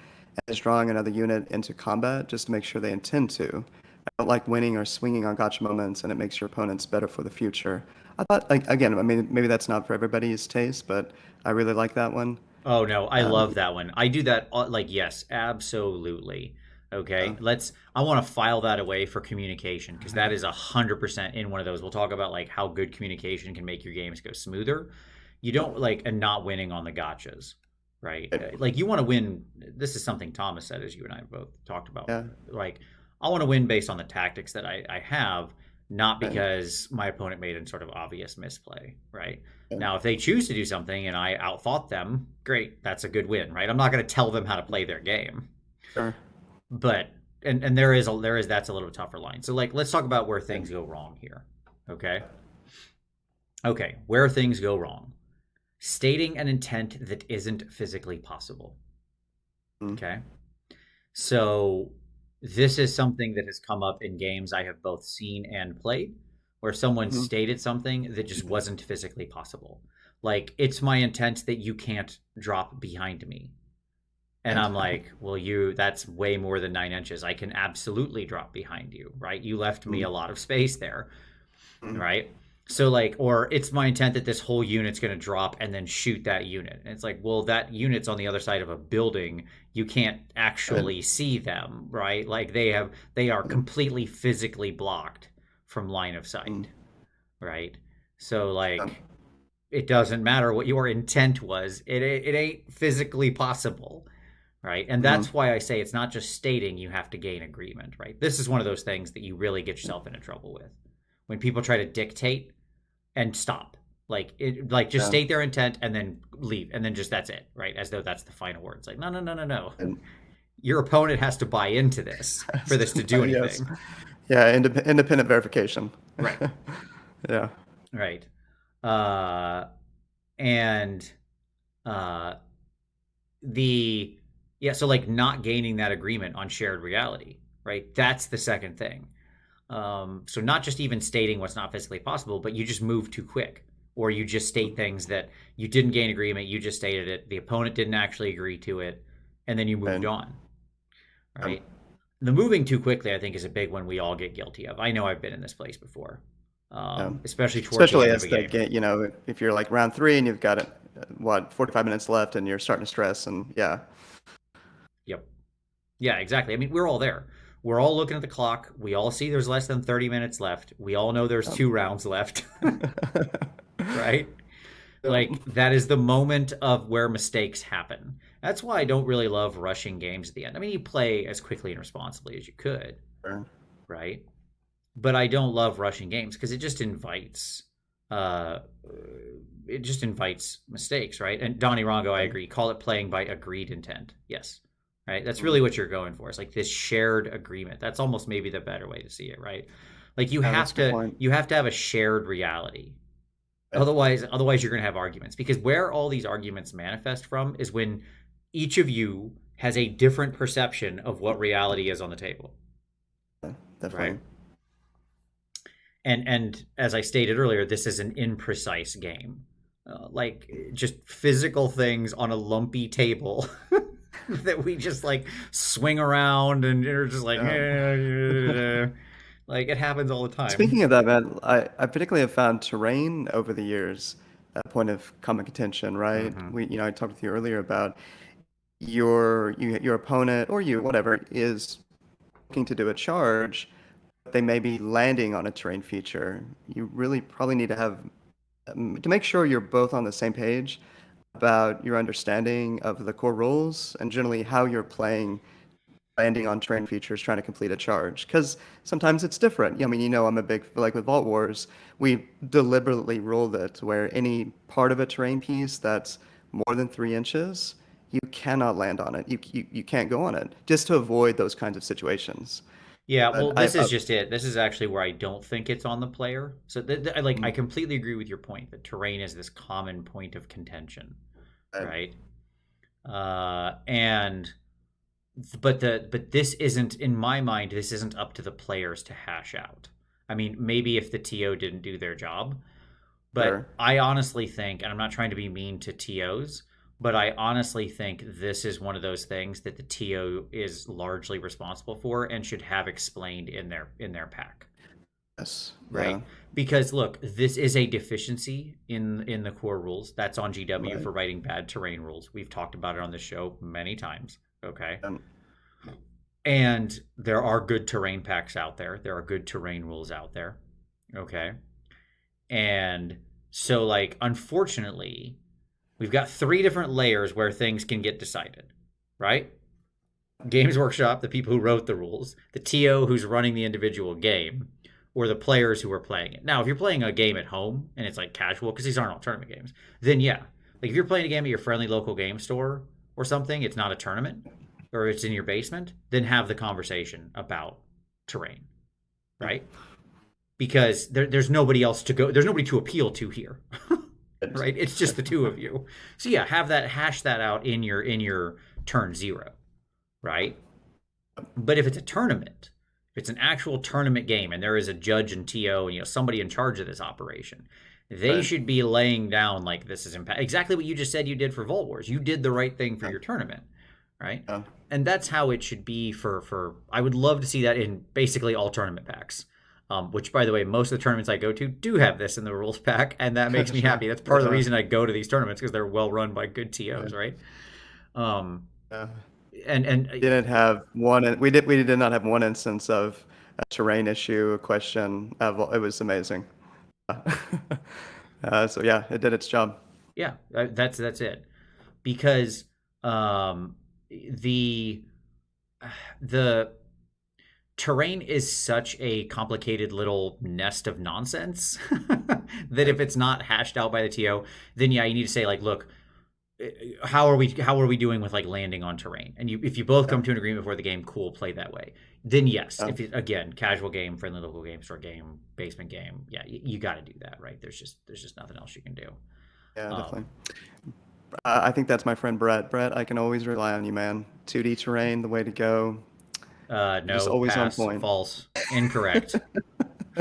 is drawing another unit into combat, just to make sure they intend to. I don't like winning or swinging on gotcha moments, and it makes your opponents better for the future. I thought, like, again, I mean, maybe that's not for everybody's taste, but I really like that one. Oh no, I Um, love that one. I do that like yes, absolutely. Okay, uh, I want to file that away for communication because that is 100% in one of those. We'll talk about like how good communication can make your games go smoother. You don't like and not winning on the gotchas, right? Like you want to win. This is something Thomas said, as you and I both talked about. yeah, Like I want to win based on the tactics that I have, not right, because my opponent made a sort of obvious misplay, right? yeah, Now, if they choose to do something and I outthought them, great, that's a good win, right? I'm not going to tell them how to play their game, sure, but and there is that's a little tougher line. So like, let's talk about where yeah, things go wrong here. Okay, okay, where things go wrong: stating an intent that isn't physically possible. mm, Okay, so this is something that has come up in games I have both seen and played, where someone mhm, stated something that just wasn't physically possible. like, it's my intent that you can't drop behind me. And And I'm like, well, that's way more than 9 inches. I can absolutely drop behind you, right? You left me mm, a lot of space there, mm, right? So, like, or it's my intent that this whole unit's going to drop and then shoot that unit. And it's like, well, that unit's on the other side of a building. You can't and, actually see them, right? Like, they are mm, completely physically blocked from line of mm, sight, right? So, um, like, it doesn't matter what your intent was. It ain't physically possible, right? And mm, that's why I say it's not just stating, you have to gain agreement, right? This is one of those things that you really get yourself into trouble with when people try to dictate and stop. Like just yeah. state their intent and then leave, and then just that's it, right? As though that's the final word. It's like, no, no, no, no, no. And Your opponent has to buy into this for this to do yes, anything. yeah, independent verification. Right. Yeah. Right. Uh, and uh, the yeah, so like not gaining that agreement on shared reality, right? That's the second thing. So not just even stating what's not physically possible, but you just move too quick, or you just state things that you didn't gain agreement. You just stated it. The opponent didn't actually agree to it, and then you moved And on. um, Right. The moving too quickly, I think, is a big one we all get guilty of. I know I've been in this place before, yeah. especially towards the Especially end of as a the game. game, if you're like round three and you've got it, what, 45 minutes left and you're starting to stress and yeah. Yep. Yeah, exactly. I mean, we're all there. We're all looking at the clock. We all see there's less than 30 minutes left. We all know there's Um, 2 rounds left, right? Yep. Like, that is the moment of where mistakes happen. That's why I don't really love rushing games at the end. I mean, you play as quickly and responsibly as you could, Sure. right? But I don't love rushing games because uh, it just invites mistakes, right? And Donnie Rongo, I Um, agree. Call it playing by agreed intent. Yes, right. That's mm, really what you're going for. It's like this shared agreement. That's almost maybe the better way to see it, right? Like yeah, that's a good point. you have to have a shared reality. Right. Otherwise you're going to have arguments, because where all these arguments manifest from is when each of you has a different perception of what reality is on the table, Yeah, right? definitely. And as I stated earlier, this is an imprecise game, like just physical things on a lumpy table that we just like swing around and are just like, Yeah. like it happens all the time. Speaking of that, man, I particularly have found terrain over the years a point of common contention, right? Hmm. I talked with you earlier about your opponent or you, whatever, is looking to do a charge, but they may be landing on a terrain feature. You really probably need to have to make sure you're both on the same page about your understanding of the core rules and generally how you're playing landing on terrain features trying to complete a charge because sometimes it's different. Yeah, I mean, I'm a big like with Vault Wars, we deliberately ruled it where any part of a terrain piece that's more than 3 inches, you cannot land on it. You can't go on it just to avoid those kinds of situations. Yeah, But well, this is just it. This is actually where I don't think it's on the player. So, I completely agree with your point that terrain is this common point of contention, I, right? And but this isn't, in my mind, this isn't up to the players to hash out. I mean, maybe if the TO didn't do their job, but sure. I honestly think, and I'm not trying to be mean to TOs, but I honestly think this is one of those things that the TO is largely responsible for and should have explained in their pack, Yes. Yeah. right? Because look, this is a deficiency in the core rules. That's on GW Right. for writing bad terrain rules. We've talked about it on the show many times. Okay. Um, And there are good terrain packs out there. There are good terrain rules out there. Okay. And so, like, unfortunately, we've got 3 different layers where things can get decided, right? Games Workshop, the people who wrote the rules, the TO who's running the individual game, or the players who are playing it. Now, if you're playing a game at home and it's like casual, because these aren't all tournament games, then yeah. Like if you're playing a game at your friendly local game store or something, it's not a tournament, or it's in your basement, then have the conversation about terrain, right? Because there's nobody else to go, there's nobody to appeal to here. Right? It's just the two of you. So yeah, hash that out in your turn zero, right? But if it's a tournament, if it's an actual tournament game and there is a judge and TO and somebody in charge of this operation, They Right. should be laying down like this is impact exactly what you just said you did for Vault Wars. You did the right thing for Yeah. your tournament, right? Yeah. And that's how it should be for. I would love to see that in basically all tournament packs. Which, by the way, most of the tournaments I go to do have this in the rules pack, and that makes me Sure. happy. That's part of the Yeah. reason I go to these tournaments because they're well run by good TOs, Right. right? Um, Yeah. and Didn't have one. We did not have one instance of a terrain issue, a question. It was amazing. So yeah, it did its job. yeah, that's it. Because the the terrain is such a complicated little nest of nonsense that if it's not hashed out by the TO, then yeah, you need to say like, look, how are we doing with like landing on terrain? And if you both Yeah. come to an agreement before the game, cool, play that way. Then yes, Yeah. if it, again, casual game, friendly local game, store game, basement game, yeah, you got to do that, right? There's just nothing else you can do. Yeah, definitely. Um, I think that's my friend Brett. Brett, I can always rely on you, man. 2D terrain, the way to go. You're just no, always on pass, point. false, incorrect,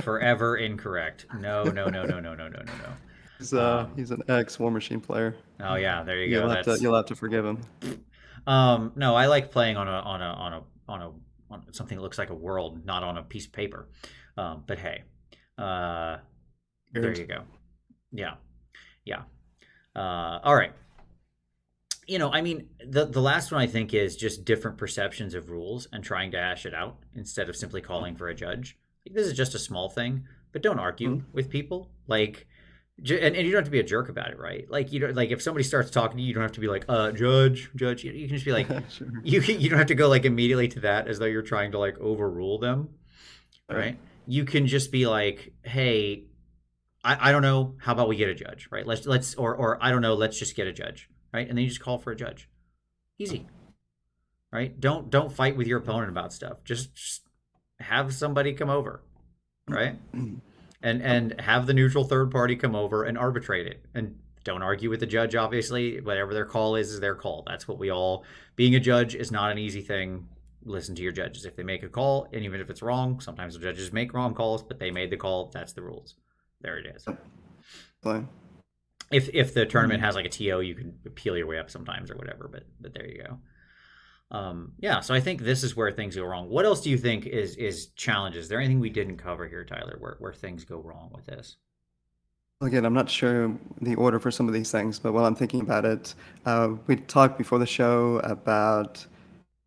forever incorrect. No, no, no, no, no, no, no, no, no. He's an ex War Machine player. Oh yeah, there you go. You'll have to That's you'll have to forgive him. no, I like playing on something that looks like a world, not on a piece of paper. But hey, uh, there Good. you go. Yeah, yeah. All right. I mean, the last one I think is just different perceptions of rules and trying to hash it out instead of simply calling for a judge. Like, this is just a small thing, but don't argue Mhm. with people. Like, and you don't have to be a jerk about it, right? Like, you don't like if somebody starts talking to you, you don't have to be like, judge. You can just be like, Sure. you don't have to go like immediately to that as though you're trying to like overrule them, Right. right? You can just be like, hey, I don't know. How about we get a judge, right? Or I don't know. Let's just get a judge, right? And then you just call for a judge. Easy, right? Don't fight with your opponent about stuff. Just have somebody come over, right? And have the neutral third party come over and arbitrate it. And don't argue with the judge. Obviously, whatever their call is their call. That's what we all. Being a judge is not an easy thing. Listen to your judges. If they make a call, and even if it's wrong, sometimes the judges make wrong calls, but they made the call. That's the rules. There it is. Fine. If the tournament has like a TO, you can appeal your way up sometimes or whatever. But there you go. Yeah, so I think this is where things go wrong. What else do you think is challenges? Is there anything we didn't cover here, Tyler, where things go wrong with this? Again, I'm not sure the order for some of these things, but while I'm thinking about it, we talked before the show about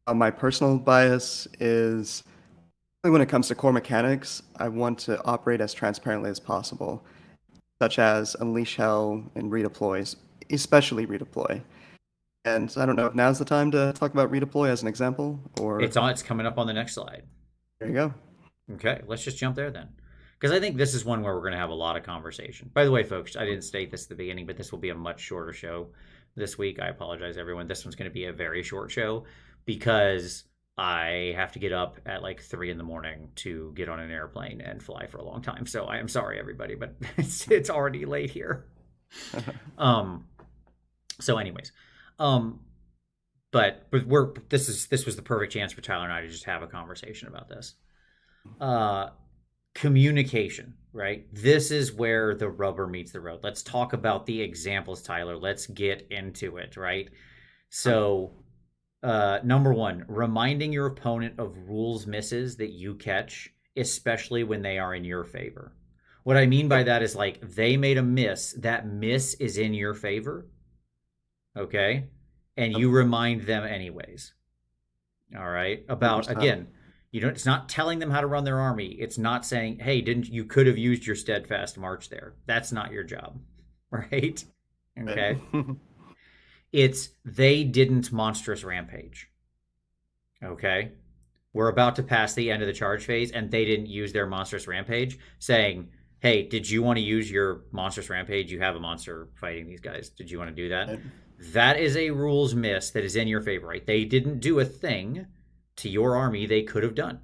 how my personal bias is when it comes to core mechanics, I want to operate as transparently as possible, such as unleash hell and redeploys, especially redeploy. And I don't know if now's the time to talk about redeploy as an example, or It's coming up on the next slide. there you go. Okay, let's just jump there then. Because I think this is one where we're going to have a lot of conversation. By the way, folks, I didn't state this at the beginning, but this will be a much shorter show this week. I apologize, everyone. This one's going to be a very short show because I have to get up at like 3 in the morning to get on an airplane and fly for a long time. So I am sorry, everybody, but it's already late here. Um. So, anyways, um, but this was the perfect chance for Tyler and I to just have a conversation about this. Uh, Communication, right? This is where the rubber meets the road. Let's talk about the examples, Tyler. Let's get into it, right? So, number one, reminding your opponent of rules misses that you catch, especially when they are in your favor. What I mean by that is like they made a miss, that miss is in your favor, okay? And you remind them anyways. All right? About 100%. again, it's not telling them how to run their army. It's not saying, "Hey, didn't you could have used your steadfast march there." That's not your job, right? Right. Okay? It's they didn't monstrous rampage. Okay? We're about to pass the end of the charge phase and they didn't use their monstrous rampage, saying, "Hey, did you want to use your monstrous rampage? You have a monster fighting these guys. Did you want to do that?" Right. That is a rules miss that is in your favor, right? They didn't do a thing to your army they could have done,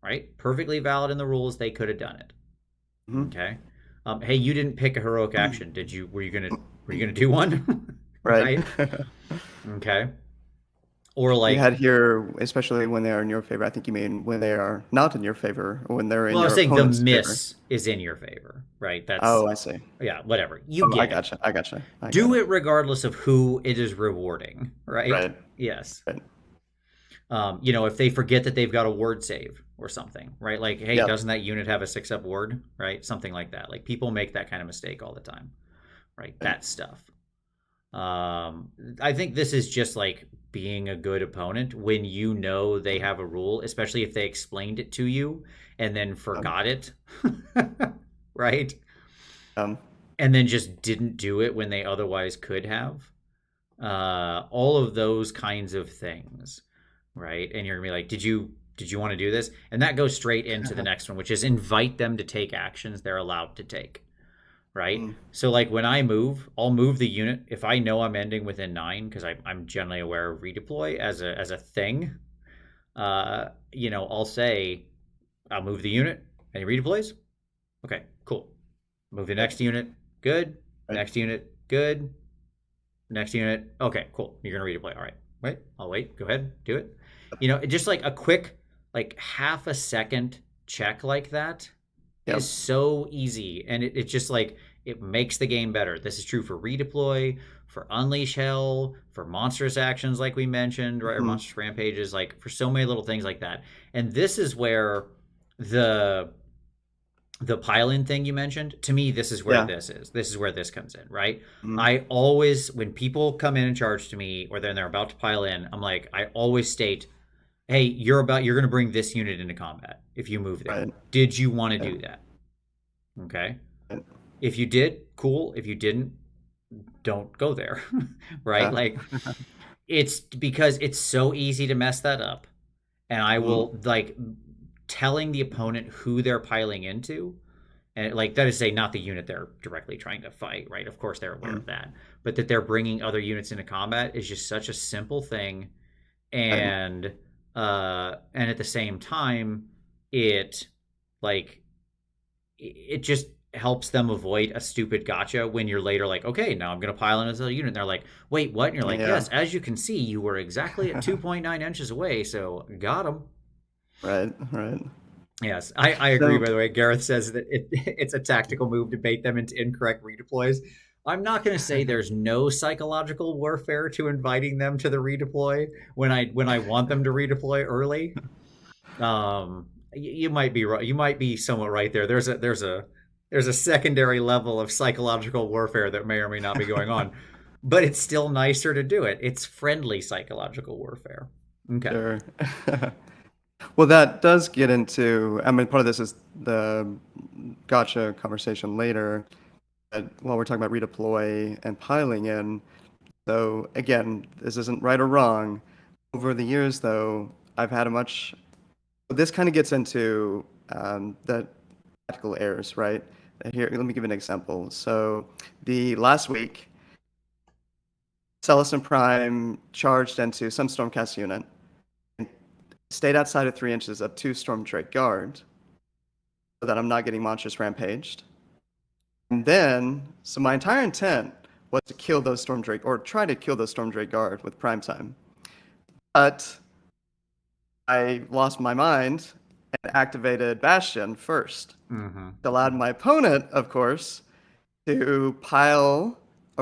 right? Perfectly valid in the rules, they could have done it. Mhm. Okay. Hey, you didn't pick a heroic action. Did you? Were you gonna do one? Right. Right. Okay. Or You like, had here, especially when they are in your favor. I think you mean when they are not in your favor, or when they're in well, I was your saying the opponent's favor. miss is in your favor, right? That's, Oh, I see. yeah, whatever. You Oh, I get it. gotcha. I gotcha. I got Do it. it regardless of who it is rewarding, right? Right. Yes. Right. If they forget that they've got a word save or something, right? Like, hey, Yep. doesn't that unit have a 6-up word, right? Something like that. Like, people make that kind of mistake all the time, right? Right. That stuff. I think this is just like being a good opponent when you know they have a rule, especially if they explained it to you and then Um, forgot it, right? um, And then just didn't do it when they otherwise could have. All of those kinds of things, right? And you're gonna be like, did you want to do this? And that goes straight into the next one, which is invite them to take actions they're allowed to take, right? mm, So like when I move, I'll move the unit if I know I'm ending within 9 because I'm generally aware of redeploy as a thing. I'll say I'll move the unit and he redeploys. Okay, cool. Move the right. next unit. Good. Right. Next unit. Good. Next unit. Okay, cool. You're gonna redeploy. All right. Wait. I'll wait. Go ahead. Do it. Just like a quick, like half a second check like that is Yep. so easy, and it just like it makes the game better. This is true for redeploy, for unleash hell, for monstrous actions like we mentioned, right? Or Hmm. monstrous rampages, like for so many little things like that. And this is where the the pile-in thing you mentioned, to me, this is where Yeah. this is. This is where this comes in, right? Mm, I always, when people come in and charge to me, or then they're about to pile in, I'm like, I always state, hey, you're going to bring this unit into combat if you move there. right. Did you want to Yeah. do that? Okay. Right. If you did, cool. If you didn't, don't go there, right? Yeah. Like, it's because it's so easy to mess that up. And I Mm, will, like, telling the opponent who they're piling into, and like that is say not the unit they're directly trying to fight, right? Of course they're aware mm, of that, but that they're bringing other units into combat is just such a simple thing, right. and at the same time, it like it just helps them avoid a stupid gotcha when you're later like, okay, now I'm going to pile in another unit. And they're like, wait, what? And you're like, Yeah. yes, as you can see, you were exactly at 2.9 inches away, so got them. Right. Right. Yes, I agree. So, By the way, Gareth says that it's a tactical move to bait them into incorrect redeploys. I'm not going to say there's no psychological warfare to inviting them to the redeploy when I want them to redeploy early. You might be right. You might be somewhat right there. There's a secondary level of psychological warfare that may or may not be going on, but it's still nicer to do it. It's friendly psychological warfare. Okay. sure. Well, that does get into, I mean, part of this is the gotcha conversation later, but while we're talking about redeploy and piling in. So again, this isn't right or wrong. Over the years, though, I've had a much, this kind of gets into the tactical errors, right? Here, let me give an example. So the last week, Celestin Prime charged into some Stormcast unit, stayed outside of 3 inches of 2 Storm Drake Guard so that I'm not getting monstrous rampaged. And then, so my entire intent was to kill those Storm Drake, or try to kill those Storm Drake Guard with Prime Time. But I lost my mind and activated Bastion first. Mm-hmm. It allowed my opponent, of course, to pile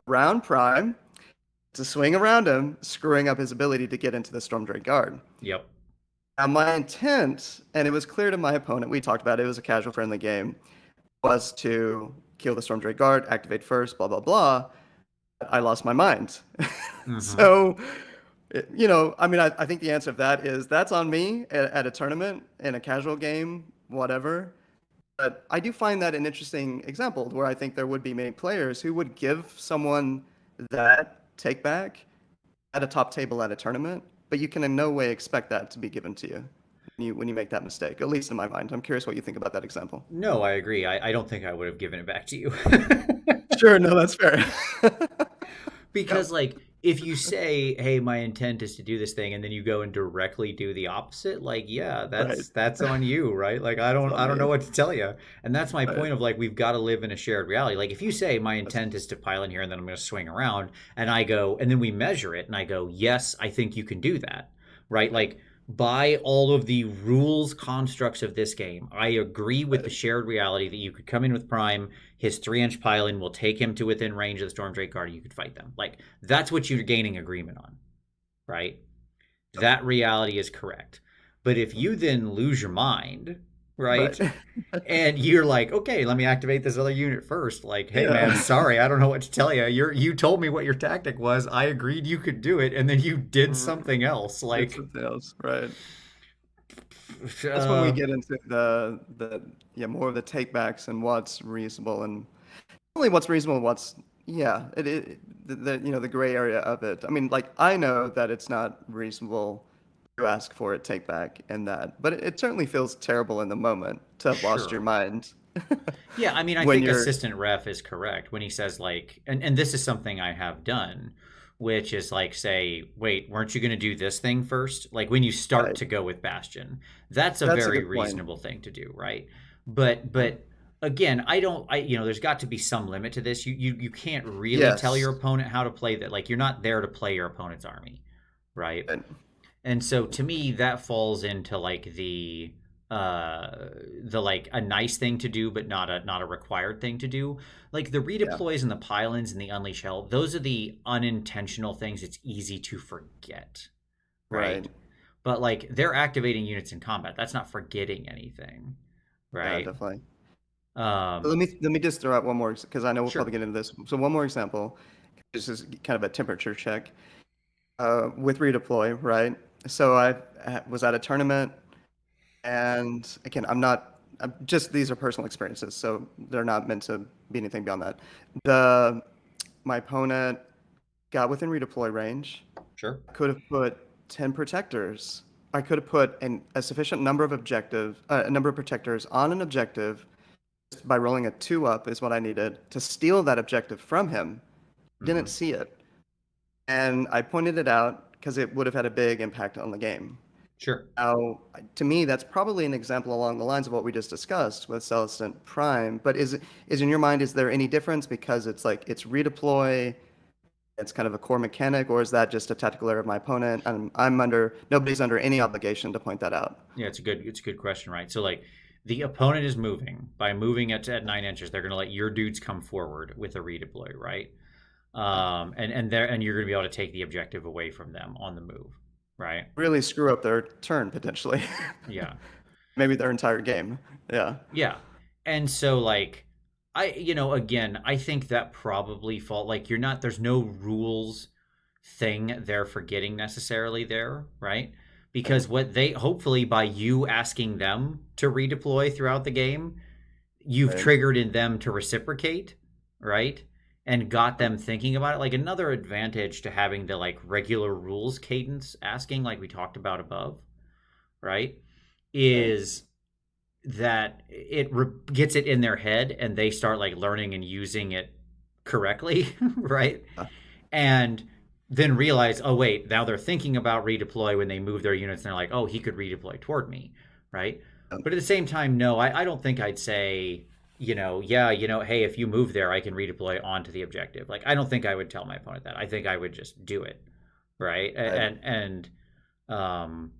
around Prime, to swing around him, screwing up his ability to get into the Storm Drake Guard. Yep. Now, my intent, and it was clear to my opponent, we talked about it, it was a casual friendly game, was to kill the Storm Drake Guard, activate first, blah, blah, blah. I lost my mind. Mm-hmm. So, I mean, I think the answer of that is that's on me at a tournament, in a casual game, whatever. But I do find that an interesting example where I think there would be many players who would give someone that take back at a top table at a tournament, but you can in no way expect that to be given to you when you make that mistake, at least in my mind. I'm curious what you think about that example. No, I agree. I don't think I would have given it back to you. Sure, no, that's fair. Because Yep. like if you say, "Hey, my intent is to do this thing," and then you go and directly do the opposite, like, yeah, Right. that's on you, right? Like, I It's don't on I don't know me. what to tell you. And that's my Right. point of like we've got to live in a shared reality. Like, if you say my That's, intent is to pile in here and then I'm going to swing around, and I go, and then we measure it, and I go, yes, I think you can do that, right? right. Like, by all of the rules constructs of this game, I agree with the Right. shared reality that you could come in with Prime, his 3-inch pile-in will take him to within range of the Storm Drake Guard, you could fight them. Like, that's what you're gaining agreement on, right? That reality is correct. But if you then lose your mind, Right. right? And you're like, okay, let me activate this other unit first. Like, hey man, Yeah. sorry, I don't know what to tell you. You told me what your tactic was. I agreed you could do it, and then you did something else. It's Like, something else. Right. That's when we uh, get into the yeah, more of the takebacks and what's reasonable and only what's reasonable and what's yeah, the gray area of it. I mean, like I know that it's not reasonable to ask for a take back and that, but it certainly feels terrible in the moment to have lost your sure. mind Yeah, I mean, I when think you're assistant ref is correct when he says like, and this is something I have done, which is like say, wait, weren't you going to do this thing first? Like when you start right. to go with Bastion, that's a That's a very good point. reasonable thing to do, right? But Yeah. again, there's got to be some limit to this. You can't really tell Yes. your opponent how to play that. Like you're not there to play your opponent's army, right? Right. And so to me, that falls into like the like a nice thing to do, but not a required thing to do. Like the Yeah. redeploys and the pylons and the unleash hell, those are the unintentional things it's easy to forget, right? Right. But like they're activating units in combat. That's not forgetting anything, Yeah, right? definitely. Um, Let me just throw out one more because I know we'll sure, probably get into this. So one more example. This is kind of a temperature check with redeploy, right? So I was at a tournament, and again, just these are personal experiences, so they're not meant to be anything beyond that. The my opponent got within redeploy range. sure. Could have put 10 protectors. I could have put a sufficient number of a number of protectors on an objective just by rolling a 2 up is what I needed to steal that objective from him. Didn't Hmm. see it. And I pointed it out because it would have had a big impact on the game. Sure. Now, to me, that's probably an example along the lines of what we just discussed with Celestant Prime. But is in your mind, is there any difference because it's like it's redeploy, it's kind of a core mechanic, or is that just a tactical error of my opponent? And nobody's under any obligation to point that out. Yeah, it's a good question, right? So like the opponent is moving. By moving it at 9 inches, they're gonna let your dudes come forward with a redeploy, right? Yeah. And you're gonna be able to take the objective away from them on the move, right? Really screw up their turn potentially. Yeah. Maybe their entire game. Yeah. Yeah. And so like again, I think that probably fall like you're not there's no rules thing they're forgetting necessarily there, right? Right. Because what they hopefully by you asking them to redeploy throughout the game, you've Right. triggered in them to reciprocate, right? And got them thinking about it. Like another advantage to having the like regular rules cadence asking, like we talked about above, right? Right. Is that gets it in their head and they start like learning and using it correctly, right? Uh, And then realize, oh wait, now they're thinking about redeploy when they move their units and they're like, oh, he could redeploy toward me, right? But at the same time, no, I don't think I'd say, yeah, hey, if you move there, I can redeploy onto the objective. Like I don't think I would tell my opponent that. I think I would just do it, right? right. Um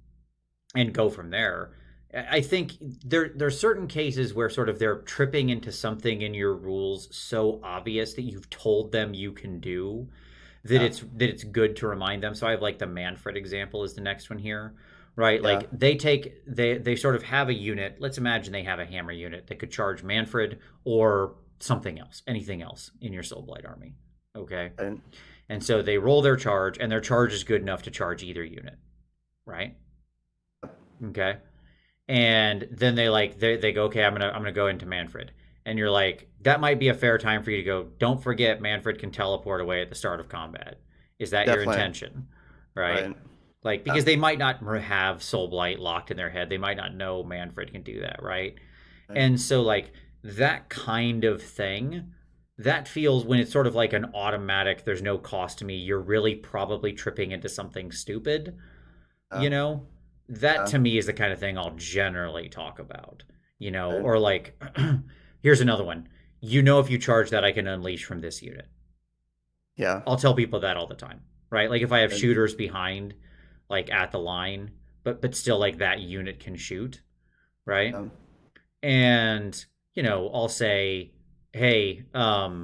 and go from there. I think there's certain cases where sort of they're tripping into something in your rules so obvious that you've told them you can do that Yeah. it's good to remind them. So I have like the Manfred example is the next one here, right? Yeah. Like they sort of have a unit. Let's imagine they have a hammer unit that could charge Manfred or something else, anything else in your Soulblight army. Okay. Right. And so they roll their charge and their charge is good enough to charge either unit, right? Okay. And then they go, okay, I'm gonna go into Manfred. And you're like, that might be a fair time for you to go, don't forget Manfred can teleport away at the start of combat. Is that your Definitely. intention? Right? Right. Like, Yeah. because they might not have Soul Blight locked in their head. They might not know Manfred can do that, right? Right. And so like that kind of thing, that feels when it's sort of like an automatic, there's no cost to me, you're really probably tripping into something stupid, Yeah. you know? That Yeah. to me is the kind of thing I'll generally talk about, Right. or like, here's another one. If you charge that, I can unleash from this unit. Yeah. I'll tell people that all the time, right? Like if I have Right. shooters behind, like at the line, but still like that unit can shoot, right? Um, And I'll say, hey, I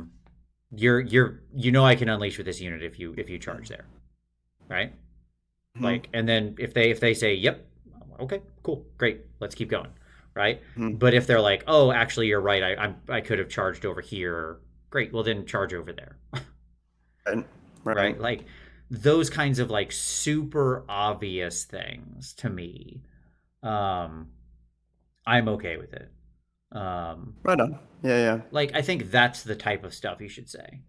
can unleash with this unit if you charge there, right? mhm, Like, and then if they say, yep, okay, cool, great, let's keep going, right? mhm. But if they're like, oh, actually, you're right, I could have charged over here, great, well then charge over there, Right. Right. right? Like those kinds of like super obvious things to me, um, I'm okay with it. Um, Right on. Yeah. Yeah. like I think that's the type of stuff you should say,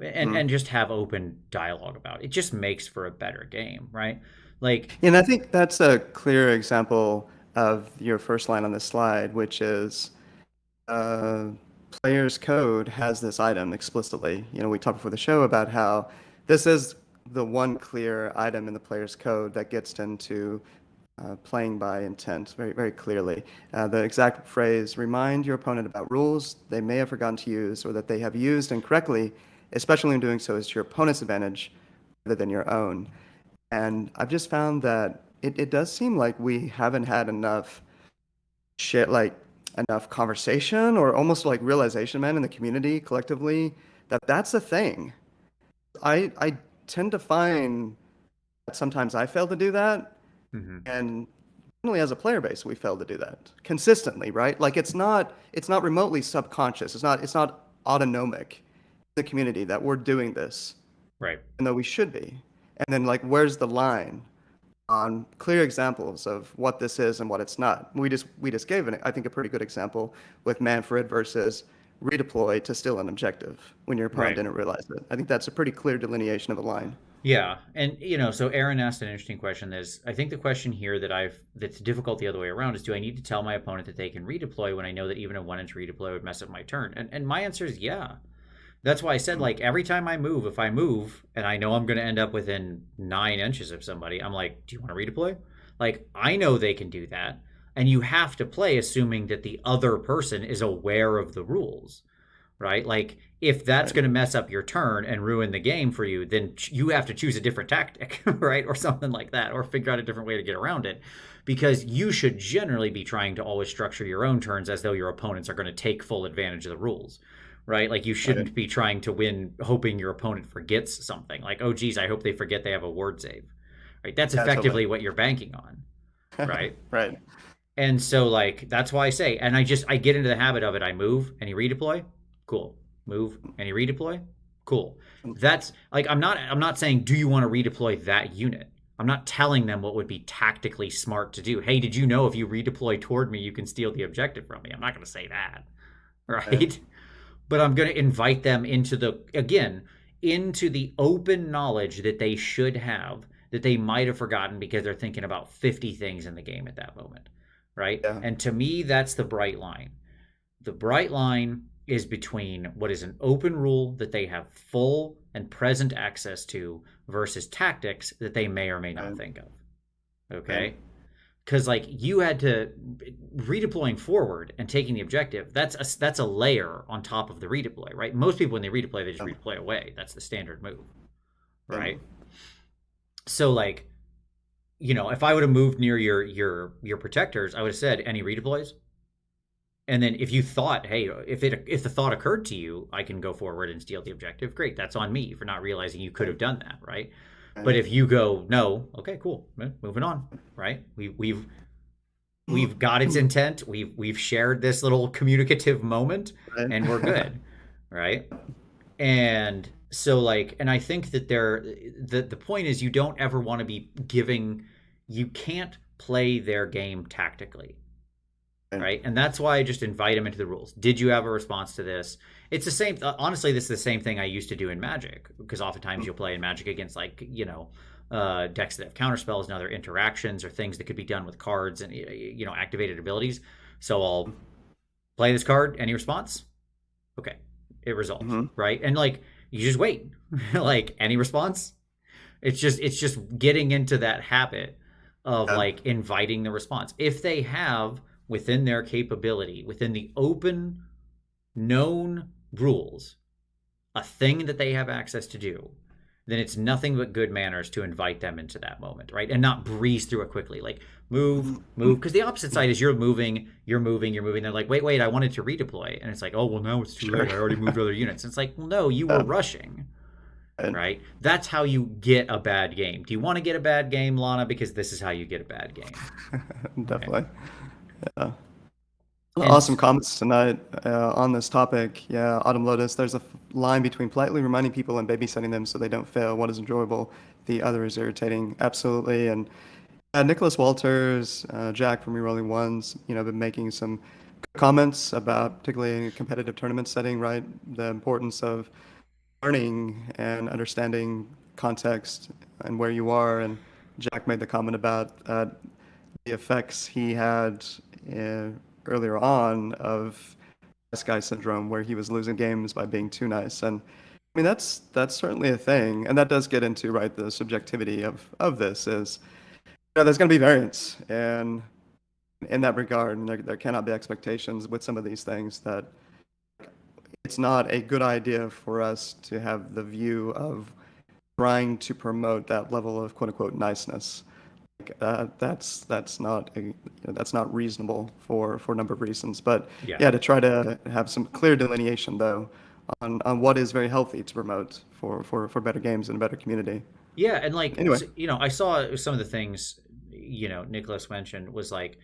and Mhm. and just have open dialogue about it. It just makes for a better game, right? Like, And I think that's a clear example of your first line on the slide, which is uh, player's code has this item explicitly. We talked before the show about how this is the one clear item in the player's code that gets into playing by intent very, very clearly. The exact phrase, remind your opponent about rules they may have forgotten to use or that they have used incorrectly, especially when doing so is to your opponent's advantage rather than your own. And I've just found that it does seem like we haven't had enough shit, like enough conversation or almost like realization, man, in the community collectively that that's a thing. I tend to find that sometimes I fail to do that, mhm, and generally as a player base, we fail to do that consistently, right? Like it's not remotely subconscious. It's not autonomic in the community that we're doing this, right. even though we should be. And then like where's the line on clear examples of what this is and what it's not? We just gave I think a pretty good example with Manfred versus redeploy to steal an objective when your opponent Right. didn't realize it. I think that's a pretty clear delineation of a line. Yeah. And so Aaron asked an interesting question. I think the question here that's difficult the other way around is, do I need to tell my opponent that they can redeploy when I know that even a 1 inch redeploy would mess up my turn? And my answer is yeah. That's why I said, Mm, like, every time I move, if I move and I know I'm going to end up within 9 inches of somebody, I'm like, do you want to redeploy? Like, I know they can do that. And you have to play assuming that the other person is aware of the rules, right? Like, if that's right. going to mess up your turn and ruin the game for you, then you have to choose a different tactic, right? Or something like that, or figure out a different way to get around it. Because you should generally be trying to always structure your own turns as though your opponents are going to take full advantage of the rules, right? Like you Right. shouldn't be trying to win hoping your opponent forgets something. Like, oh geez, I hope they forget they have a ward save. Right? That's Yeah, totally. effectively what you're banking on, right? Right. And so like that's why I say, and I get into the habit of it. I move and you redeploy, cool. Move and you redeploy, cool. That's like I'm not saying do you want to redeploy that unit. I'm not telling them what would be tactically smart to do. Hey, did you know if you redeploy toward me, you can steal the objective from me? I'm not going to say that, Right. right? But I'm going to invite them into the open knowledge that they should have, that they might have forgotten because they're thinking about 50 things in the game at that moment, right? Yeah. And to me, that's the bright line. The bright line is between what is an open rule that they have full and present access to versus tactics that they may or may not Right. think of. Right. Okay? Because like you had to redeploying forward and taking the objective, that's a layer on top of the redeploy, right? Most people when they redeploy, they just Yeah. redeploy away. That's the standard move, Yeah. right? So like, if I would have moved near your protectors, I would have said any redeploys. And then if you thought, hey, if the thought occurred to you, I can go forward and steal the objective. Great, that's on me for not realizing you could Right. have done that, right? But Right. if you go no, okay, cool, moving on, right? We've got its intent. We've shared this little communicative moment, and we're Right. good, right? And so like, and I think that the point is you don't ever want to be giving. You can't play their game tactically, Right. right? And that's why I just invite them into the rules. Did you have a response to this? It's the same. Honestly, this is the same thing I used to do in Magic because oftentimes you'll play in Magic against like decks that have counterspells and other interactions or things that could be done with cards and activated abilities. So I'll play this card. Any response? Okay. it resolves, Hmm. right? And like you just wait. Like any response, it's just getting into that habit of Yeah. like inviting the response. If they have within their capability, within the open known rules, a thing that they have access to do, then it's nothing but good manners to invite them into that moment, right? And not breeze through it quickly. Like move, move. Because the opposite side is you're moving, you're moving, you're moving. They're like, wait, I wanted to redeploy. And it's like, oh, well, now it's too Sure. late. I already moved other units. And it's like, well, no, you were Yeah. rushing, Right. right? That's how you get a bad game. Do you want to get a bad game, Lana? Because this is how you get a bad game, right? Definitely. Yeah. And Awesome comments tonight on this topic. Yeah, Autumn Lotus, there's a line between politely reminding people and babysitting them so they don't fail. One is enjoyable, the other is irritating. Absolutely. And Nicholas Walters, Jack from Rerolling Ones, been making some good comments about, particularly in a competitive tournament setting, right? The importance of learning and understanding context and where you are. And Jack made the comment about the effects he had uh, earlier on of nice guy syndrome, where he was losing games by being too nice. And I mean, that's certainly a thing, and that does get into right the subjectivity of this is there's going to be variance, and in that regard, and there cannot be expectations with some of these things that it's not a good idea for us to have the view of trying to promote that level of quote unquote niceness. That's not that's not reasonable for a number of reasons. But yeah, yeah, to try to have some clear delineation though on what is very healthy to promote for better games and a better community. yeah, and like Anyway, I saw some of the things Nicholas mentioned was like,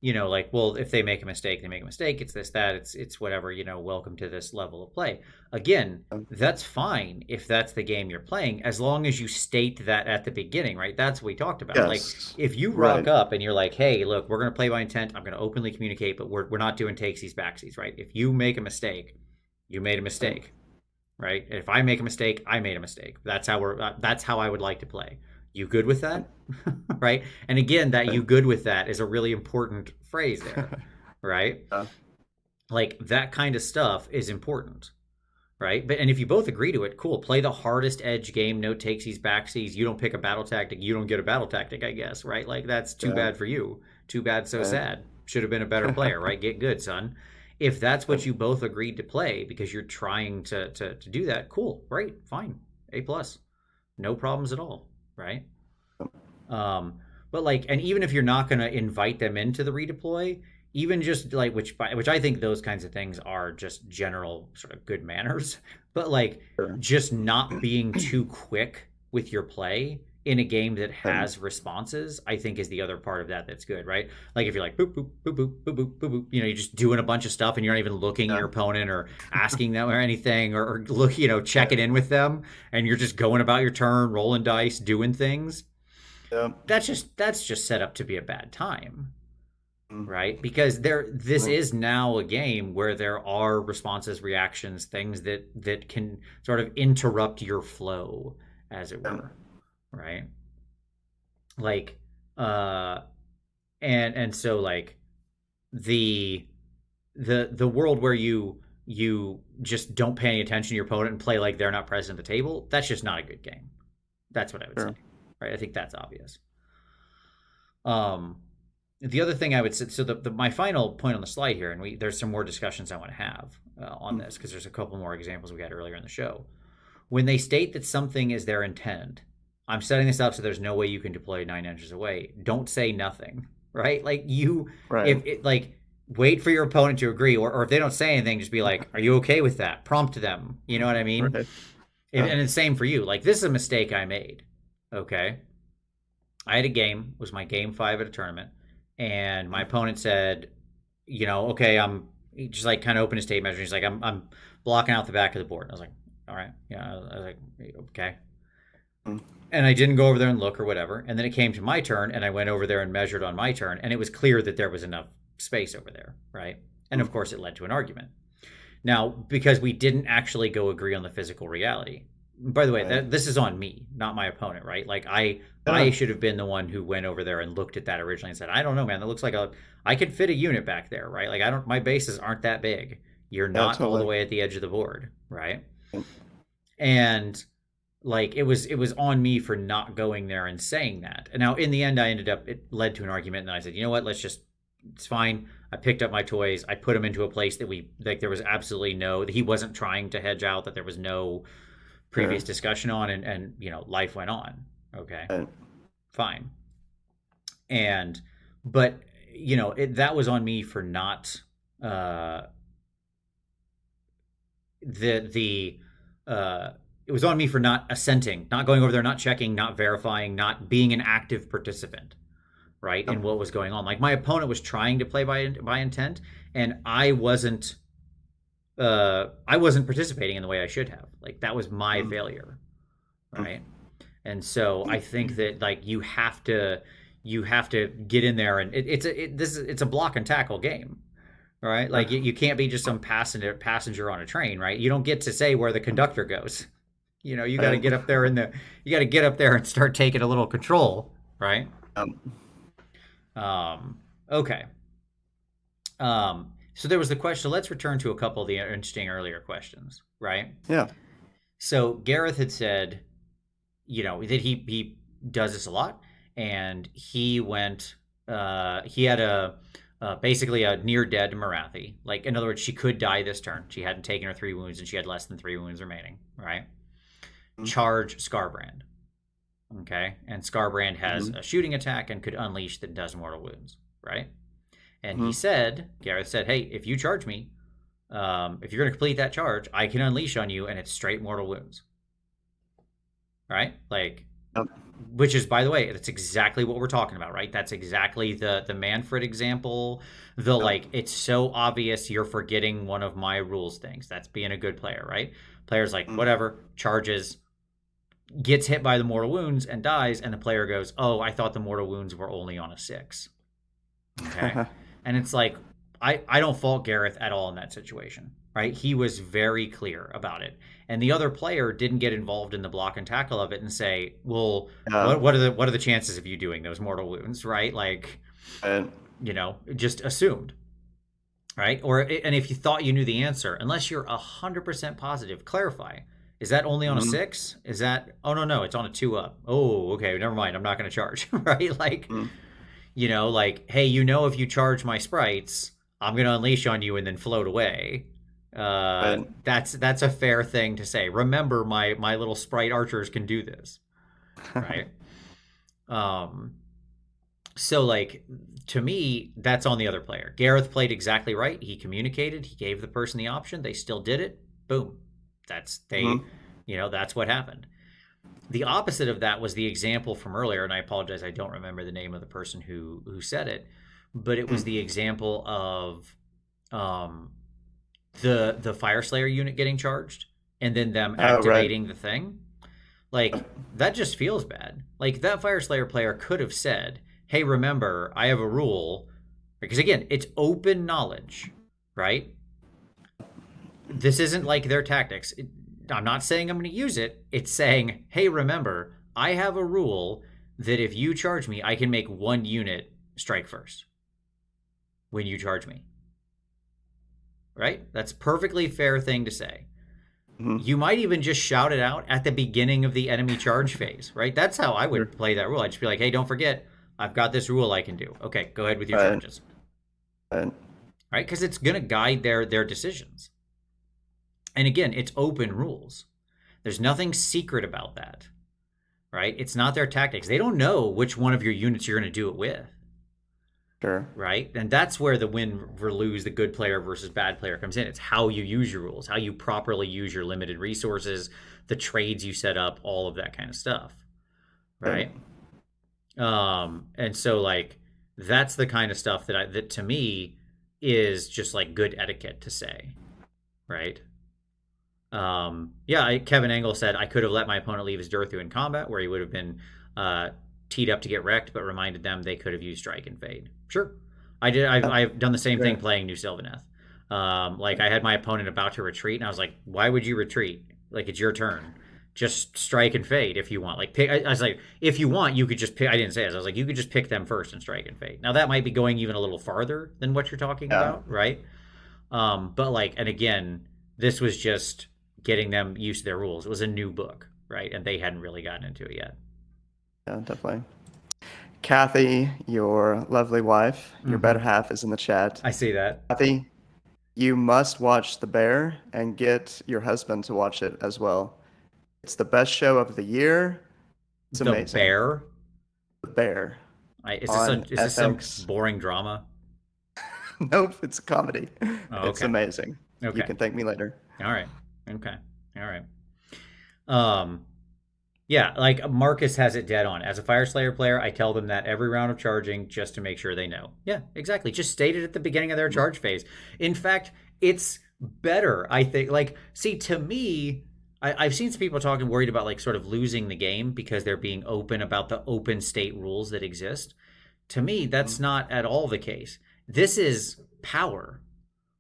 like, well, if they make a mistake, they make a mistake. It's this, that, it's whatever. Welcome to this level of play. Again, that's fine if that's the game you're playing, as long as you state that at the beginning, right? That's what we talked about. Like, yes, if you rock right, up and you're like, hey, look, we're gonna play by intent. I'm gonna openly communicate, but we're not doing takesies, backsies, right? If you make a mistake, you made a right, mistake, right? If I make a mistake, I made a mistake. That's how I would like to play. You good with right, that? Right? And again, that right. you good with that is a really important phrase there, right? Yeah, Like that kind of stuff is important, right? But and if you both agree to it, cool. Play the hardest edge game, no takesies, backsies. You don't pick a battle tactic, you don't get a battle tactic, I guess, right? Like that's too yeah, bad for you. Too bad, so right. sad. Should have been a better player, right? Get good, son. If that's what you both agreed to play because you're trying to do that, cool, great, fine, A plus, no problems at all, right? Um, but like, and even if you're not going to invite them into the redeploy, even just like which I think those kinds of things are just general sort of good manners. But like, Sure. just not being too quick with your play in a game that Right. has responses, I think is the other part of that that's good, right? Like if you're like boop boop boop boop boop boop boop boop, you're just doing a bunch of stuff and you're not even looking at Yeah, your opponent or asking them or anything or look, right. checking in with them, and you're just going about your turn, rolling dice, doing things. Yeah. That's just set up to be a bad time, Mm, right? Because this right. is now a game where there are responses, reactions, things that can sort of interrupt your flow, as it Yeah. were, right? Like uh and so like the the world where you just don't pay any attention to your opponent and play like they're not present at the table, that's just not a good game. That's what I would say, Sure. right? I think that's obvious. Um, the other thing I would say, so my final point on the slide here, and there's some more discussions I want to have on Mm, this because there's a couple more examples we had earlier in the show. When they state that something is their intent, I'm setting this up so there's no way you can deploy 9 inches away. Don't say nothing, right? Like right. if it like wait for your opponent to agree, or if they don't say anything, just be like, "Are you okay with that?" Prompt them. You know what I mean? Right. And, Yeah. and it's same for you. Like this is a mistake I made. Okay, I had a game, it was my game 5 at a tournament, and my Mm, opponent said, okay, he just like kind of opened his tape measure. He's like, I'm blocking out the back of the board. I was like, all right, yeah. I was like, okay. mm, And I didn't go over there and look or whatever. And then it came to my turn, and I went over there and measured on my turn, and it was clear that there was enough space over there, right? And mm. of course, it led to an argument. Now, because we didn't actually go agree on the physical reality. By the way, Right. this is on me, not my opponent, right? Like I Yeah. should have been the one who went over there and looked at that originally and said, I don't know, man, that looks like I could fit a unit back there, right? Like I don't, my bases aren't that big. You're Yeah, not all the totally. way at the edge of the board, right? And like it was on me for not going there and saying that. And now in the end, it led to an argument, and I said, you know what, it's fine. I picked up my toys. I put them into a place that there was absolutely that he wasn't trying to hedge out, that there was no previous Sure. discussion on, and life went on. Okay, Right. fine. And but that was on me for not uh the it was on me for not assenting, not going over there, not checking, not verifying, not being an active participant, right, in Yep. what was going on. Like my opponent was trying to play by intent, and I wasn't participating in the way I should have. Like that was my Mm, failure, mm, right? And so I think that like you have to get in there, and it's a block and tackle game, right? Like sure. you can't be just some passenger on a train, right? You don't get to say where the conductor goes. You got to Right. get up there you got to get up there and start taking a little control, right? Okay. So there was the question. So let's return to a couple of the interesting earlier questions, right? Yeah. So Gareth had said, that he does this a lot, and he had basically a near dead Marathi. Like in other words, she could die this turn. She hadn't taken her 3 wounds, and she had less than 3 wounds remaining, right? Mm, Charge Scarbrand. Okay, and Scarbrand has mhm, a shooting attack and could unleash that does mortal wounds, right? And mhm. Gareth said, "Hey, if you charge me, if you're going to complete that charge, I can unleash on you, and it's straight mortal wounds, right? Like, Yep. which is, by the way, that's exactly what we're talking about, right? That's exactly the Manfred example. The Yep. like, it's so obvious you're forgetting one of my rules things. That's being a good player, right? Player's like, Mm. whatever, charges, gets hit by the mortal wounds and dies, and the player goes, "Oh, I thought the mortal wounds were only on a 6." Okay. And it's like, I don't fault Gareth at all in that situation, right? He was very clear about it. And the other player didn't get involved in the block and tackle of it and say, well, Yeah. what are the chances of you doing those mortal wounds, right? Like, Right. just assumed, right? And if you thought you knew the answer, unless you're 100% positive, clarify. Is that only on a Mhm, 6? Is that, oh, no, it's on a 2 up. Oh, okay, never mind. I'm not going to charge, right? Like, mm. like, hey, if you charge my sprites, I'm gonna unleash on you and then float away. Right. That's a fair thing to say. Remember, my little sprite archers can do this, right? Um, so like to me, that's on the other player. Gareth played exactly right. He communicated. He gave the person the option. They still did it. Boom. That's they, Mhm, that's what happened. The opposite of that was the example from earlier, and I apologize, I don't remember the name of the person who said it, but it was mm. the example of um, the Fire Slayer unit getting charged and then them Oh, right. activating the thing. Like Yep. that just feels bad. Like that Fire Slayer player could have said, "Hey, remember, I have a rule." Because again, it's open knowledge, right? This isn't like their tactics. I'm not saying I'm going to use it. It's saying, hey, remember, I have a rule that if you charge me, I can make one unit strike first when you charge me. Right? That's a perfectly fair thing to say. Mhm. You might even just shout it out at the beginning of the enemy charge phase, right? That's how I Sure. would play that rule. I'd just be like, hey, don't forget, I've got this rule I can do. Okay, go ahead with your Right. charges, Right. right? Because it's going to guide their decisions. And again, it's open rules. There's nothing secret about that, right? It's not their tactics. They don't know which one of your units you're going to do it with, Sure. right? And that's where the win or lose, the good player versus bad player comes in. It's how you use your rules, how you properly use your limited resources, the trades you set up, all of that kind of stuff, Right. right? And so like that's the kind of stuff that to me is just like good etiquette to say, right? Yeah, Kevin Engel said I could have let my opponent leave his Durthu in combat, where he would have been uh, teed up to get wrecked, but reminded them they could have used Strike and Fade. Sure, I did. Yep. I've done the same thing Great. playing New Sylvaneth. Like I had my opponent about to retreat, and I was like, "Why would you retreat? Like it's your turn. Just strike and fade if you want. Like pick." I was like, "If you want, you could just pick." I didn't say this. I was like, "You could just pick them first and strike and fade." Now that might be going even a little farther than what you're talking Yeah. about, right? But like, and again, this was just getting them used to their rules. It was a new book, right? And they hadn't really gotten into it yet. Yeah, definitely. Kathy, your lovely wife, your better Mm-hmm. half is in the chat. I see that. Kathy, you must watch The Bear and get your husband to watch it as well. It's the best show of the year. It's The amazing. Bear. The Bear on Is this some FX. boring drama? Nope, it's a comedy. Oh, It's okay. amazing. You Okay. can thank me later. All right. Okay. All right. Um, yeah, like Marcus has it dead on. As a Fire Slayer player, I tell them that every round of charging just to make sure they know. Yeah, exactly. Just state it at the beginning of their charge phase. In fact, it's better, I think. Like, see, to me, I've seen some people talking worried about like sort of losing the game because they're being open about the open state rules that exist. To me, that's not at all the case. This is power,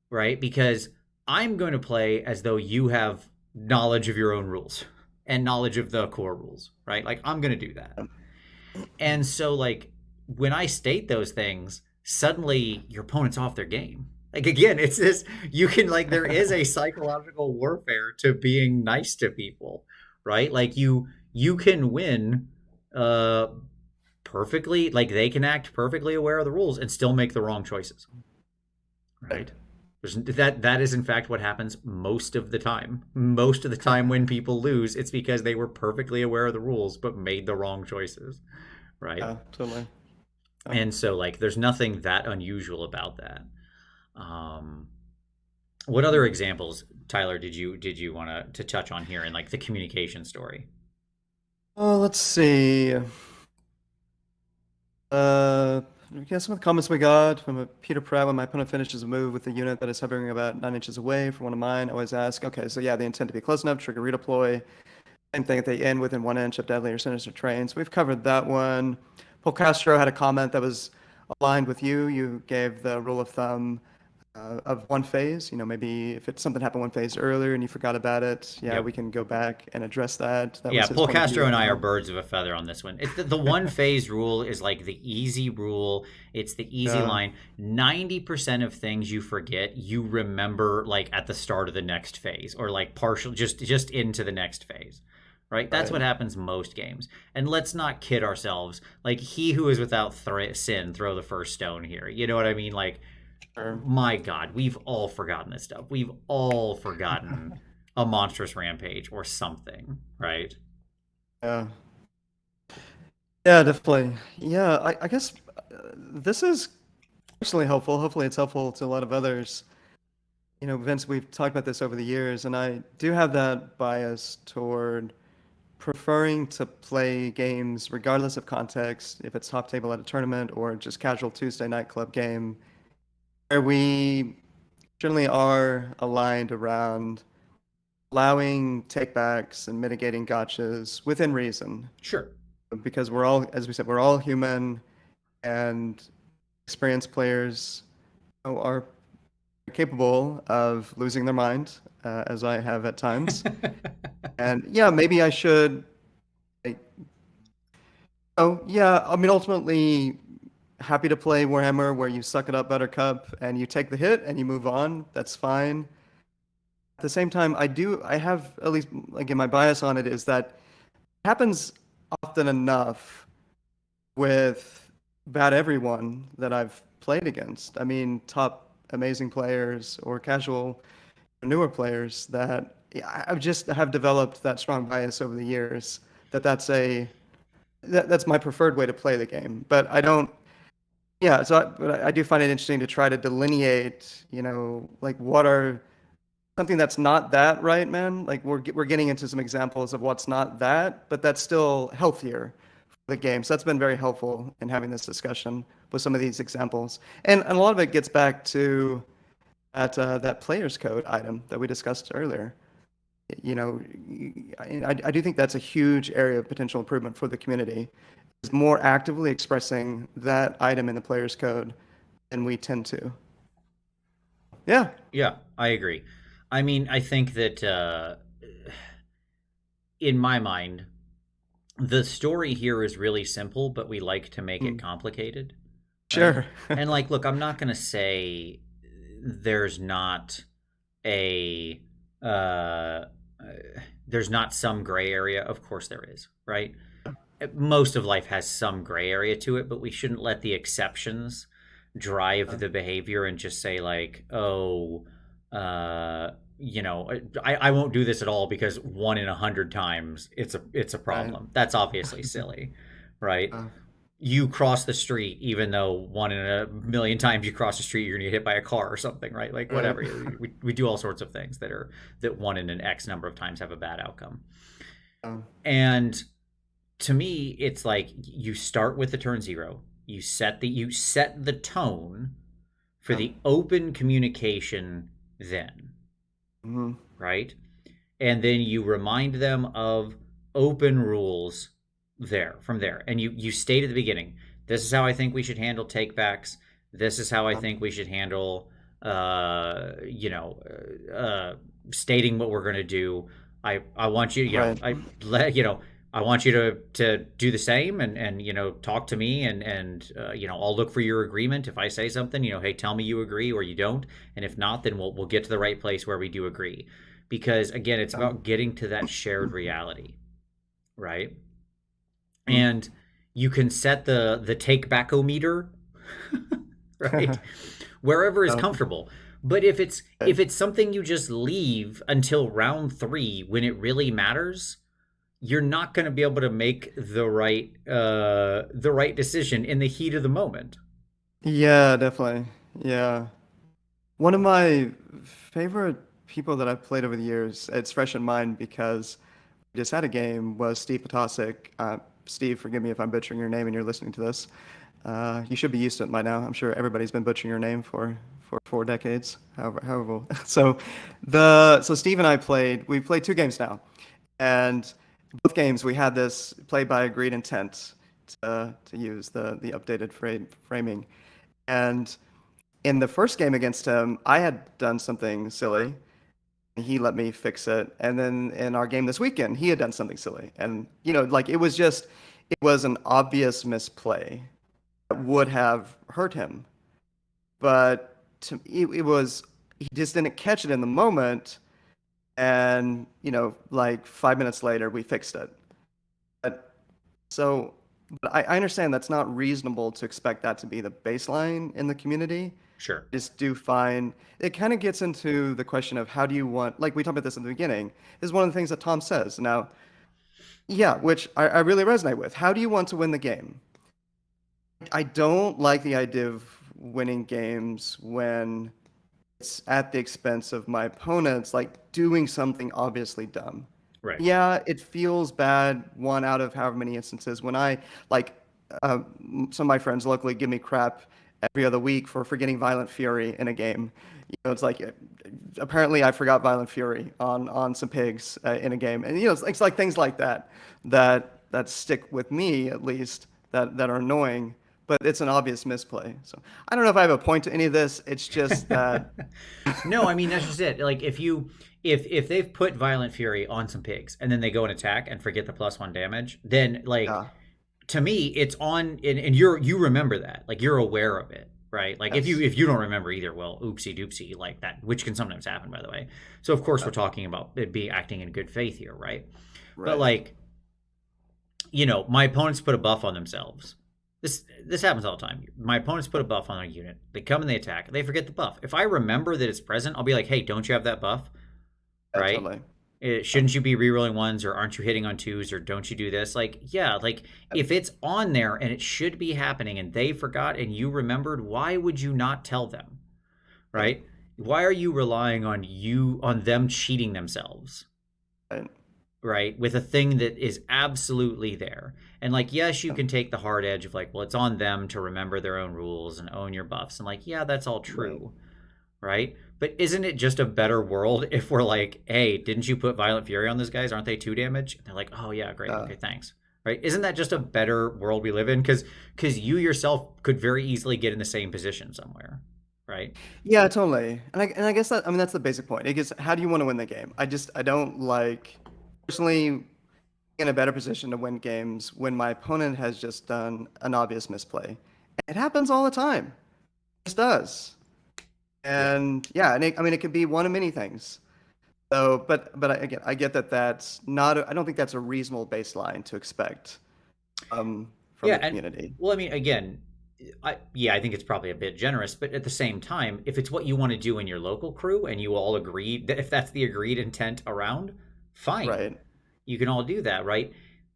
right? Because I'm going to play as though you have knowledge of your own rules and knowledge of the core rules, right? Like I'm going to do that. And so like when I state those things, suddenly your opponent's off their game. Like again, it's this you can like there is a psychological warfare to being nice to people, right? Like you can win uh perfectly like they can act perfectly aware of the rules and still make the wrong choices, right? That is in fact what happens most of the time. Most of the time when people lose, it's because they were perfectly aware of the rules but made the wrong choices, right? Yeah, totally. Yeah. And so like there's nothing that unusual about that. Um what other examples, Tyler, did you want to touch on here in like the communication story? Oh, let's see. Yeah, some of the comments we got from Peter Pratt. When my opponent finishes a move with a unit that is hovering about 9 inches away from one of mine, I always ask, okay, so yeah, they intend to be close enough, trigger redeploy. Same thing if they end within 1 inch of deadly or sinister terrain. So we've covered that one. Paul Castro had a comment that was aligned with you. You gave the rule of thumb of one phase. You know, maybe if it's something happened one phase earlier and you forgot about it, yeah, Yep. we can go back and address that. That Yeah, was his Paul point of view Castro and as I are well. birds of a feather on this one. It's the one phase rule is like the easy rule. It's the easy Yeah, line. 90% of things you forget, you remember like at the start of the next phase or like partial just into the next phase. Right? That's right. what happens most games. And let's not kid ourselves. Like he who is without sin throw the first stone here. You know what I mean? Like Sure. my God, we've all forgotten this stuff. We've all forgotten a monstrous rampage or something, right? Yeah. Yeah, definitely. Yeah, I guess this is personally helpful. Hopefully, it's helpful to a lot of others. You know, Vince, we've talked about this over the years, and I do have that bias toward preferring to play games regardless of context, if it's top table at a tournament or just casual Tuesday nightclub game, where we generally are aligned around allowing takebacks and mitigating gotchas within reason. Sure. Because we're all, as we said, we're all human, and experienced players are capable of losing their mind, as I have at times. And yeah, maybe I should. Oh yeah, I mean, ultimately, happy to play Warhammer where you suck it up, Buttercup, and you take the hit and you move on. That's fine. At the same time, I have at least, again, my bias on it is that it happens often enough with about everyone that I've played against. I mean, top amazing players or casual newer players that yeah, I've just have developed that strong bias over the years that that's my preferred way to play the game. But I don't, yeah, but I do find it interesting to try to delineate, you know, like what are something that's not that, right, man? Like we're getting into some examples of what's not that, but that's still healthier for the game. So that's been very helpful in having this discussion with some of these examples. And a lot of it gets back to that player's code item that we discussed earlier. You know, I do think that's a huge area of potential improvement for the community, is more actively expressing that item in the player's code than we tend to. Yeah. Yeah, I agree. I mean, I think that in my mind, the story here is really simple, but we like to make it Mm, complicated, right? sure. And like, look, I'm not going to say there's not a uh, there's not some gray area. Of course there is, right? Most of life has some gray area to it, but we shouldn't let the exceptions drive the behavior and just say like, oh, I won't do this at all because 1 in 100 times it's a Right. problem. That's obviously silly, right? Uh, You cross the street, even though 1 in 1 million times you cross the street, you're gonna get hit by a car or something, right? Like right. whatever. We do all sorts of things that 1 in an X number of times have a bad outcome. Um, And to me, it's like you start with the turn zero. You set the tone for um, the open communication then, mhm. right? And then you remind them of open rules there from there. And you state at the beginning, this is how I think we should handle takebacks. This is how I Um, think we should handle uh, you know, stating what we're going to do. I want you, right. I want you to do the same and talk to me and I'll look for your agreement if I say something, hey, tell me you agree or you don't, and if not, then we'll get to the right place where we do agree, because again, it's Um, about getting to that shared reality, right? mm. And you can set the take backo meter right, wherever is Um, comfortable. But if it's right. if it's something you just leave until round 3 when it really matters, you're not going to be able to make the right decision in the heat of the moment. Yeah, definitely. Yeah. One of my favorite people that I've played over the years, it's fresh in mind because we just had a game, was Steve Potasic. Steve, forgive me if I'm butchering your name and you're listening to this. You should be used to it by now. I'm sure everybody's been butchering your name for 4 decades, however. So Steve and I we played 2 games now, and both games we had this play by agreed intent to use the updated framing, and in the first game against him, I had done something silly. He let me fix it. And then in our game this weekend, he had done something silly. And, like it was an obvious misplay that would have hurt him. But he just didn't catch it in the moment. And, like 5 minutes later, we fixed it. But, so, but I understand that's not reasonable to expect that to be the baseline in the community. Sure. Just do fine. It kind of gets into the question of how do you want, like we talked about this in the beginning, is one of the things that Tom says. Now, yeah, which I really resonate with. How do you want to win the game? I don't like the idea of winning games when it's at the expense of my opponents, like doing something obviously dumb. Right. Yeah, it feels bad one out of however many instances when like, uh, some of my friends locally give me crap every other week for forgetting Violent Fury in a game. It's like apparently I forgot Violent Fury on some pigs in a game, and it's like things like that stick with me at least that are annoying. But it's an obvious misplay. So I don't know if I have a point to any of this. It's just that, No, I mean that's just it. Like if they've put Violent Fury on some pigs and then they go and attack and forget the +1 damage, then like yeah, to me it's on, and you remember that, like you're aware of it, right? Like if you yes, if you don't remember either, well, oopsie doopsie, like that, which can sometimes happen, by the way. So of course uh, we're talking about it be acting in good faith here, right? But right, like, my opponents put a buff on themselves. This happens all the time. My opponents put a buff on a unit. They come and they attack. They forget the buff. If I remember that it's present, I'll be like, "Hey, don't you have that buff?" Right? totally. Shouldn't you be rerolling ones, or aren't you hitting on twos, or don't you do this? Like, yeah, like if it's on there and it should be happening and they forgot and you remembered, why would you not tell them? Right, Right? Why are you relying on them cheating themselves? right, Right, with a thing that is absolutely there. And like, yes, you can take the hard edge of like, well, it's on them to remember their own rules and own your buffs, and like, yeah, that's all right. true, right? But isn't it just a better world if we're like, hey, didn't you put Violent Fury on those guys? Aren't they 2 damage? And they're like, oh yeah, great, Uh, okay, thanks. Right, isn't that just a better world we live in? Because you yourself could very easily get in the same position somewhere, right? yeah, totally. And I guess that's the basic point. It gets how do you want to win the game? I don't like personally in a better position to win games when my opponent has just done an obvious misplay. It happens all the time. It just does. Yeah. And yeah, and I mean, it could be one of many things. So, again, I get that that's not. I don't think that's a reasonable baseline to expect from Yeah, the and community. well, I mean, again, I think it's probably a bit generous, but at the same time, if it's what you want to do in your local crew and you all agree that if that's the agreed intent around, fine. Right, You can all do that, right?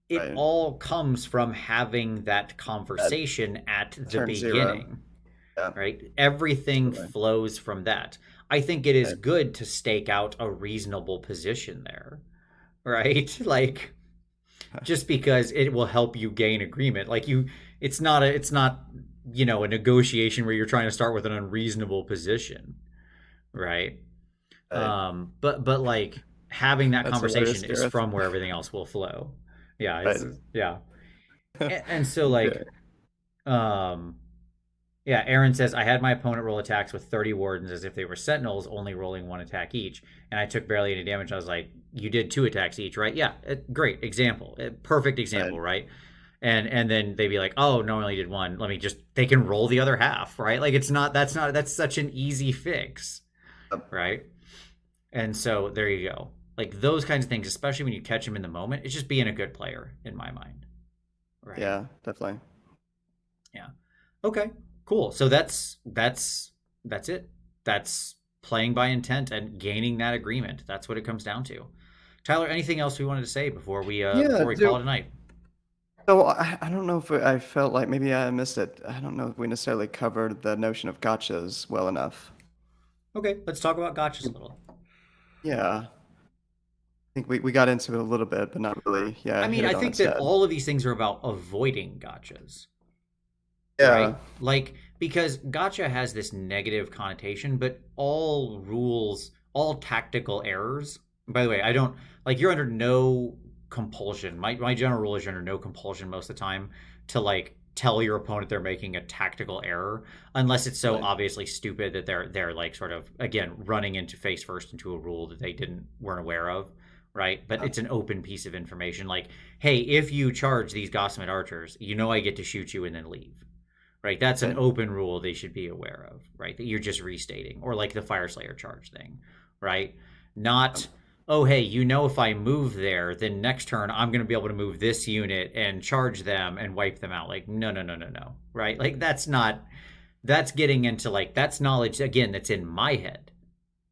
It right. all comes from having that At conversation at the turn zero. beginning, Yeah, right? Everything absolutely. flows from that. I think it is Right. good to stake out a reasonable position there, right? Like just because it will help you gain agreement. Like it's not, a negotiation where you're trying to start with an unreasonable position, right? Right. But like having that That's hilarious, conversation is Gareth. from where everything else will flow. Yeah, Right. yeah. And so like Okay. um yeah, Aaron says I had my opponent roll attacks with 30 wardens as if they were sentinels, only rolling one attack each, and I took barely any damage. I was like, "You did two attacks each, right?" Yeah, great example, perfect Right. example, right? And then they'd be like, "Oh, no, I only did one. Let me just." They can roll the other half, right? Like it's not. That's such an easy fix, right? And so there you go. Like those kinds of things, especially when you catch them in the moment, it's just being a good player in my mind, right? Yeah, definitely. Yeah. Okay. Cool. So that's it. That's playing by intent and gaining that agreement. That's what it comes down to. Tyler, anything else we wanted to say Yeah, before we call it a night? so I don't know if I felt like maybe I missed it. I don't know if we necessarily covered the notion of gotchas well enough. Okay, let's talk about gotchas a little. Yeah, I think we got into it a little bit, but not really. I Yeah, mean, hit I it on think its that head. all of these things are about avoiding gotchas, right? Yeah. Like because gotcha has this negative connotation, but all rules, all tactical errors. By the way, I don't like you're under no compulsion. My general rule is you're under no compulsion most of the time to like tell your opponent they're making a tactical error unless it's so Right. obviously stupid that they're like sort of again running into face first into a rule that they didn't weren't aware of, right? But Yeah. it's an open piece of information like, hey, if you charge these gossamet archers, I get to shoot you and then leave, right? That's an Right. open rule they should be aware of, right? That you're just restating, or like the Fire Slayer charge thing, right? Yeah. Not, oh, hey, if I move there, then next turn I'm going to be able to move this unit and charge them and wipe them out. Like, no, no, no, no, no, right? Like, that's not, that's getting into like, that's knowledge, again, that's in my head.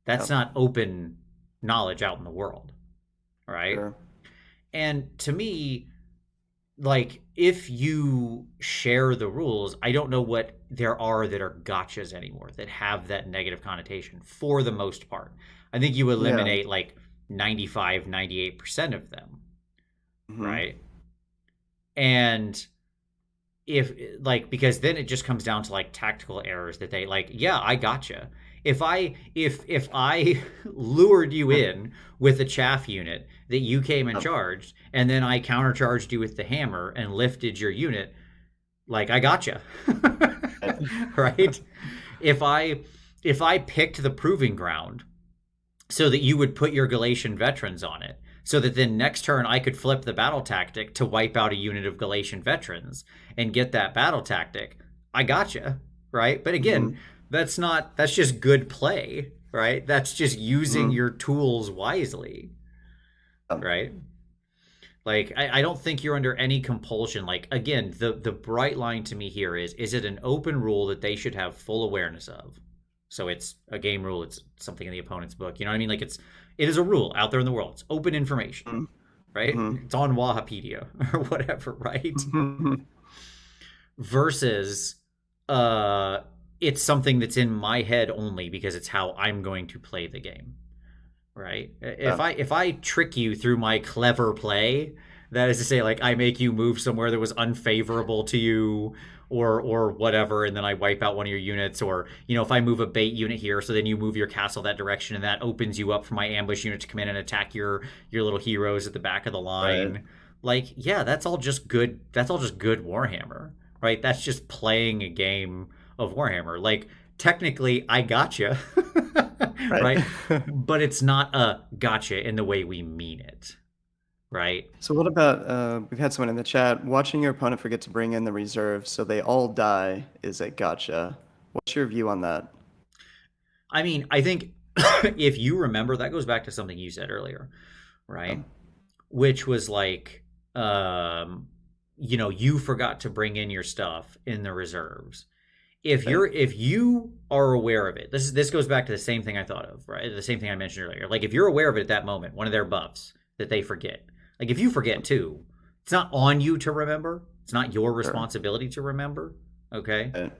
Yeah. That's not open knowledge out in the world, right? Sure. And to me, like if you share the rules, I don't know what there are that are gotchas anymore that have that negative connotation for the most part. I think you Yeah. eliminate like 95, 98% of them, Hmm. right? And if like because then it just comes down to like tactical errors that they like, yeah, I gotcha. If I lured you in with a chaff unit that you came and Yeah. charged and then I countercharged you with the hammer and lifted your unit, like I gotcha. Right. Right? If I picked the proving ground so that you would put your Galatian veterans on it, so that then next turn I could flip the battle tactic to wipe out a unit of Galatian veterans and get that battle tactic, I gotcha, right? But again, Hmm. that's just good play, right? That's just using Hmm. your tools wisely, Yeah. right? Like I don't think you're under any compulsion. Like again, the bright line to me here is it an open rule that they should have full awareness of? So it's a game rule, it's something in the opponent's book. You know what I mean? Like it is a rule out there in the world. It's open information, right? Hmm. It's on Wahapedia or whatever, right? Hmm. Versus uh it's something that's in my head only because it's how I'm going to play the game, right? Yeah. If I trick you through my clever play, that is to say, like I make you move somewhere that was unfavorable to you, or whatever, and then I wipe out one of your units, or if I move a bait unit here, so then you move your castle that direction, and that opens you up for my ambush unit to come in and attack your little heroes at the back of the Right. line. Like, yeah, that's all just good. That's all just good Warhammer, right? That's just playing a game of Warhammer. Like, technically, I gotcha, Right. right? But it's not a gotcha in the way we mean it, right? So what about we've had someone in the chat watching your opponent forget to bring in the reserves so they all die is a gotcha. What's your view on that? I mean, I think if you remember, that goes back to something you said earlier, right? Um, Which was like, um, you forgot to bring in your stuff in the reserves. right. If you are aware of it, this goes back to the same thing I thought of, right? The same thing I mentioned earlier. Like if you're aware of it at that moment, one of their buffs that they forget. Like if you forget too, it's not on you to remember. It's not your Sure. responsibility to remember. Okay. Right.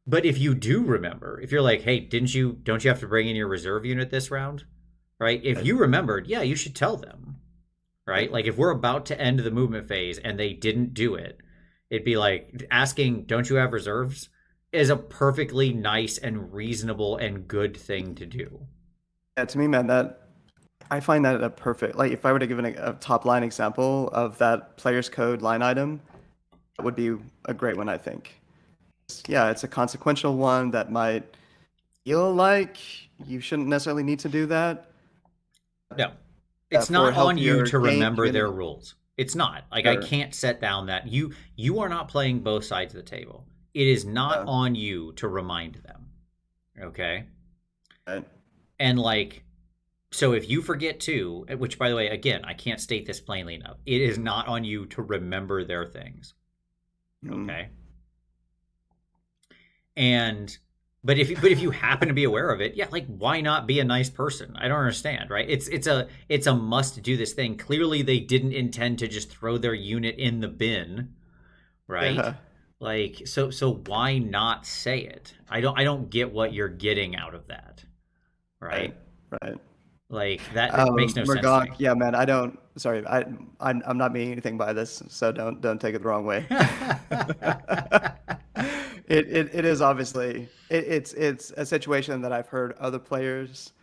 But if you do remember, if you're like, hey, don't you have to bring in your reserve unit this round? Right? If Right. you remembered, yeah, you should tell them. Right. Right? Like if we're about to end the movement phase and they didn't do it, it'd be like asking, don't you have reserves? Is a perfectly nice and reasonable and good thing to do. Yeah, to me, man, that I find that a perfect, like if I were to give a top line example of that player's code line item, that would be a great one, I think. Yeah, it's a consequential one that might feel like you shouldn't necessarily need to do that. No, it's For not on you healthier to game remember their community. rules. It's not. Like I Sure. can't set down that you are not playing both sides of the table. It is not Uh, on you to remind them. Okay? right. And like so if you forget to, which by the way, again, I can't state this plainly enough. It is not on you to remember their things. Mm. Okay? And but if you happen to be aware of it, yeah, like why not be a nice person? I don't understand, right? It's a must do this thing. Clearly they didn't intend to just throw their unit in the bin, right? Yeah. Like so why not say it? I don't get what you're getting out of that, Right. right? Right. Like that makes no sense to Morgok, me. yeah, man, I don't, sorry, I'm not meaning anything by this, so don't take it the wrong way. It is obviously, it's a situation that I've heard other players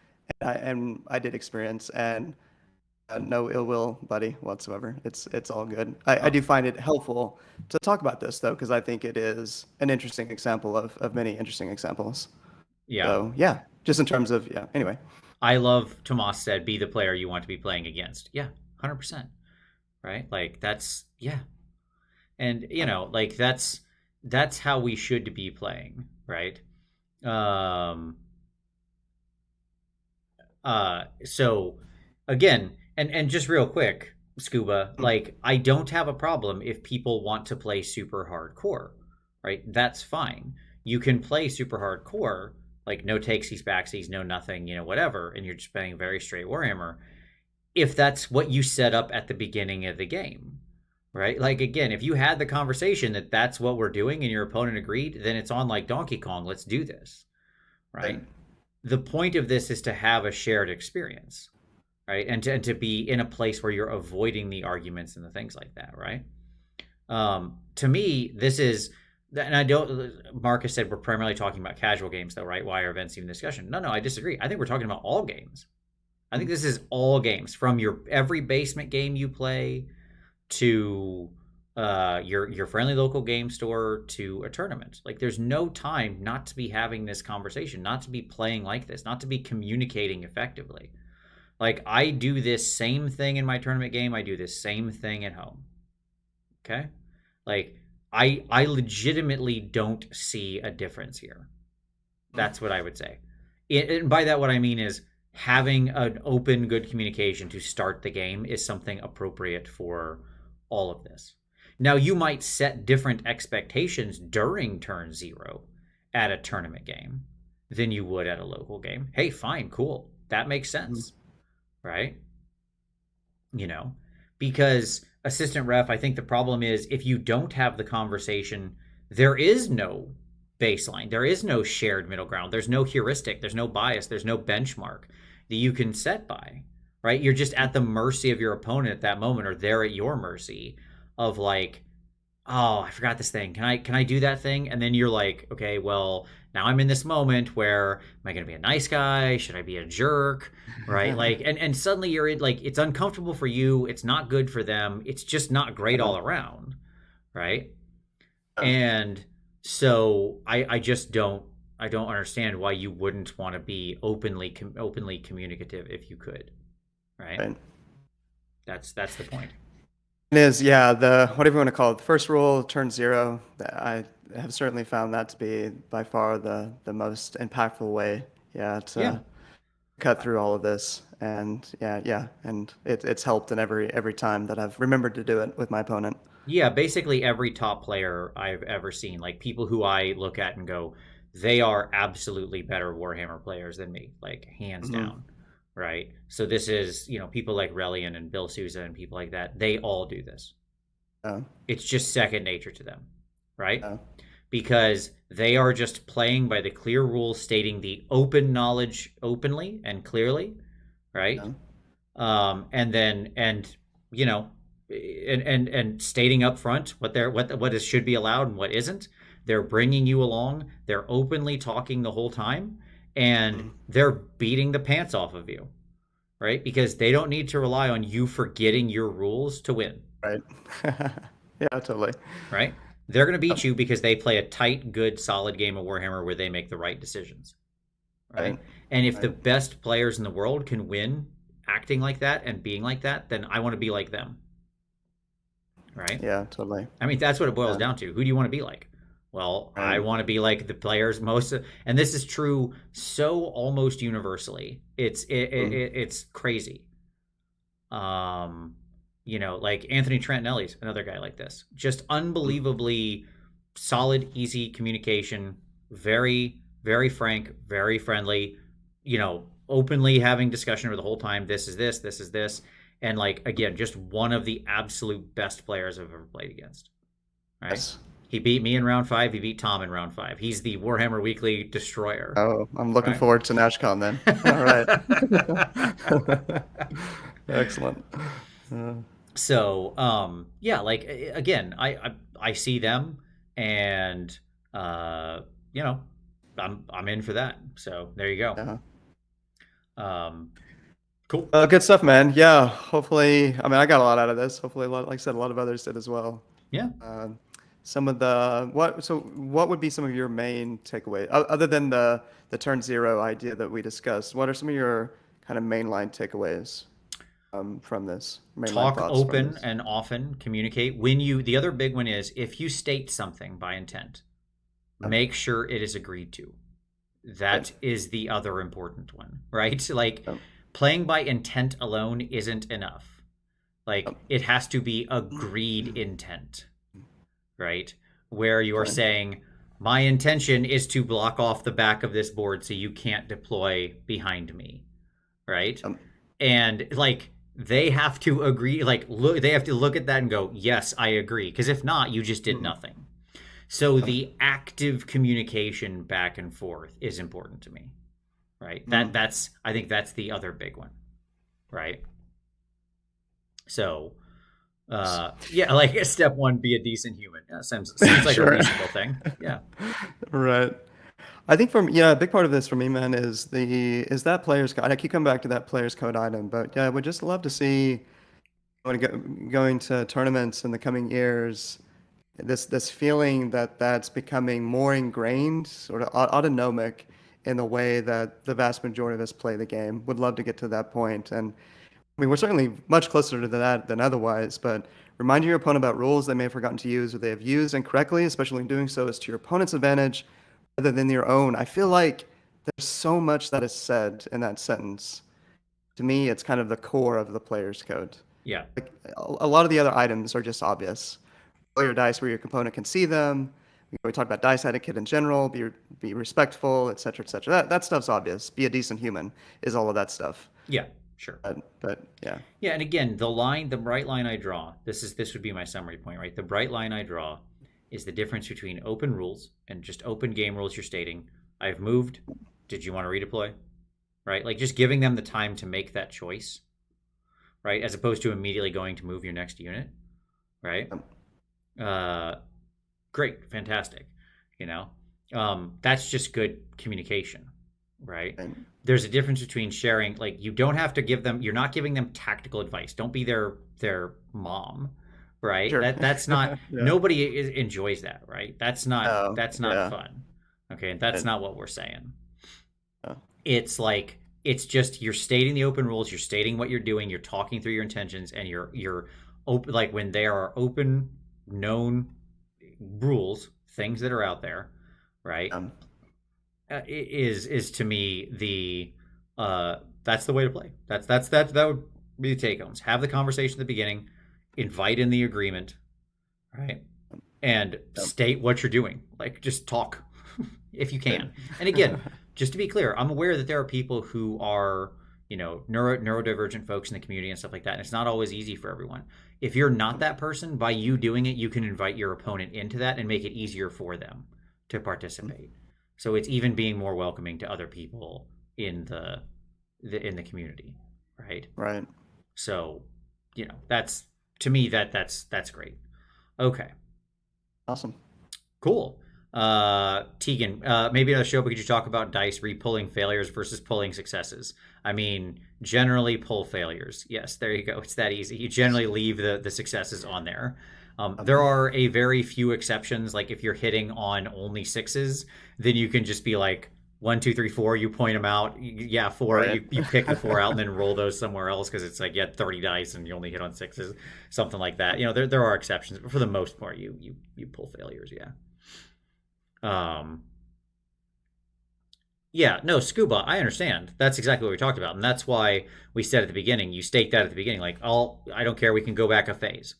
and I did experience, and no ill will, buddy, whatsoever. It's all good. I Oh, do find it helpful to talk about this though, because I think it is an interesting example of many interesting examples. yeah. So yeah, just in terms of, yeah, anyway. I love Tomas said be the player you want to be playing against. Yeah, 100%, right? Like that's yeah. And like that's how we should be playing, right? Um so again, and just real quick, Scuba, like I don't have a problem if people want to play super hardcore, right? That's fine. You can play super hardcore, like no takesies, backsies, no nothing, whatever, and you're just playing very straight Warhammer if that's what you set up at the beginning of the game, right? Like again, if you had the conversation that that's what we're doing and your opponent agreed, then it's on like Donkey Kong, let's do this, Right. right? The point of this is to have a shared experience, right? And to be in a place where you're avoiding the arguments and the things like that, right? To me, this is, and I don't, Marcus said we're primarily talking about casual games though, right? Why are events even discussion? No, I disagree. I think we're talking about all games. I think this is all games from your every basement game you play to your friendly local game store to a tournament. Like there's no time not to be having this conversation, not to be playing like this, not to be communicating effectively. Like I do this same thing in my tournament game, I do this same thing at home. Okay? Like I legitimately don't see a difference here. That's what I would say. And by that, what I mean is having an open, good communication to start the game is something appropriate for all of this. Now, you might set different expectations during turn zero at a tournament game than you would at a local game. Hey, fine, cool. That makes sense, right? You know, because assistant ref, I think the problem is if you don't have the conversation, there is no baseline, there is no shared middle ground, there's no heuristic, there's no bias, there's no benchmark that you can set by, right? You're just at the mercy of your opponent at that moment, or they're at your mercy of like, oh, I forgot this thing. Can I do that thing? And then you're like, okay, well, now I'm in this moment where am I going to be a nice guy? Should I be a jerk? Right? Like and suddenly you're in like it's uncomfortable for you, it's not good for them. It's just not great all around, right? And so I just don't understand why you wouldn't want to be openly communicative if you could, right? Right. That's the point. It is, yeah, the whatever you want to call it, the first rule, turn zero. I have certainly found that to be by far the most impactful way yeah, Yeah. to cut through all of this. And yeah, and it's helped in every time that I've remembered to do it with my opponent. Yeah, basically every top player I've ever seen, like people who I look at and go, they are absolutely better Warhammer players than me, like hands Hmm. down, right? So this is, people like Relian and Bill Souza and people like that, they all do this. Yeah, It's just second nature to them, right? yeah, Because they are just playing by the clear rules, stating the open knowledge openly and clearly, right? yeah, And you know, and stating up front what is should be allowed and what isn't. They're bringing you along. They're openly talking the whole time, and mhm, they're beating the pants off of you, right? Because they don't need to rely on you forgetting your rules to win, right. Yeah, totally. right? They're going to beat Yep, you because they play a tight, good, solid game of Warhammer where they make the right decisions, right? right, And if the right. best players in the world can win acting like that and being like that, then I want to be like them, right? Yeah, totally. I mean, that's what it boils Yeah, down to. Who do you want to be like? Well, I right. want to be like the players most, and this is true so almost universally. Mm, It's crazy. Um, like Anthony Trantinelli's another guy like this. Just mm, unbelievably solid, easy communication, very, very frank, very friendly, openly having discussion over the whole time. This is this, this is this. And like again, just one of the absolute best players I've ever played against. Right? yes. He beat me in round five. He beat Tom in round five. He's the Warhammer Weekly destroyer. Oh, I'm looking Right? forward to NashCon then. All right. Excellent. Uh, So yeah, like again, I see them, and uh you know I'm in for that. So there you go. yeah. um cool. Good stuff, man. Yeah. Hopefully, I mean, I got a lot out of this. Hopefully, like I said, a lot of others did as well. Yeah. Um, some of the what would be some of your main takeaways other than the turn zero idea that we discussed? What are some of your kind of mainline takeaways from this? Mainline Talk thoughts from open this? and often, communicate. The other big one is, if you state something by intent, Uh, make sure it is agreed to. right. That is the other important one, right? Like, Um, playing by intent alone isn't enough. Like, um, it has to be agreed intent, right? Where you're right. saying, my intention is to block off the back of this board so you can't deploy behind me, right? Um, And like, they have to agree, like, look, they have to look at that and go, yes, I agree. Because if not, you just did mm, nothing. So um, the active communication back and forth is important to me, right? mm. I think that's the other big one, right? So yeah, like step one, be a decent human. Yeah, seems like a Sure. reasonable thing. Yeah. Right. I think yeah, a big part of this for me, man, is that player's code. I keep coming back to that player's code item, but yeah, I would just love to see going to tournaments in the coming years, this feeling that that's becoming more ingrained, sort of autonomic in the way that the vast majority of us play the game. Would love to get to that point, and I mean, we're certainly much closer to that than otherwise, but reminding your opponent about rules they may have forgotten to use or they have used incorrectly, especially in doing so, is to your opponent's advantage rather than your own. I feel like there's so much that is said in that sentence. To me, it's kind of the core of the player's code. Yeah. Like a lot of the other items are just obvious. Roll your dice where your component can see them. We talk about dice etiquette in general. Be respectful, etc., etc. That stuff's obvious. Be a decent human is all of that stuff. Yeah. Sure. But yeah. Yeah, and again, the bright line I draw. This would be my summary point, right? The bright line I draw is the difference between open rules and just open game rules you're stating. I've moved. Did you want to redeploy? Right? Like, just giving them the time to make that choice, right? As opposed to immediately going to move your next unit, right? Um, Uh, Great, fantastic. You know, that's just good communication, right? and, There's a difference between sharing. Like, you don't have to give them. You're not giving them tactical advice. Don't be their mom, right? sure. That's not. Yeah. Nobody enjoys that, right? Oh, That's not yeah. fun. Okay, that's And, not what we're saying. uh, It's like, it's just, you're stating the open rules. You're stating what you're doing. You're talking through your intentions, and you're open. Like, when there are open, known rules, things that are out there, right? um, is to me that's the way to play. That would be the take homes. Have the conversation at the beginning, invite in the agreement, right? And Yep. state what you're doing. Like just talk if you Right. can. And again, just to be clear, I'm aware that there are people who are, neurodivergent folks in the community and stuff like that. And it's not always easy for everyone. If you're not that person, by you doing it, you can invite your opponent into that and make it easier for them to participate. So it's even being more welcoming to other people in the community, right? Right. So, that's to me that's great. Okay. Awesome. Cool. Tegan, maybe on the show, but could you talk about dice re-pulling failures versus pulling successes? I mean, generally pull failures. Yes, there you go. It's that easy. You generally leave the successes on there. There are a very few exceptions. Like if you're hitting on only sixes, then you can just be like, 1, 2, 3, 4. You point them out. Yeah, four. Right. You pick the four out and then roll those somewhere else because it's like you had 30 dice and you only hit on sixes, something like that. There are exceptions, but for the most part, you pull failures. Yeah. Um, yeah, no, scuba, I understand. That's exactly what we talked about. And that's why we said at the beginning, you staked that at the beginning, like, I don't care, we can go back a phase.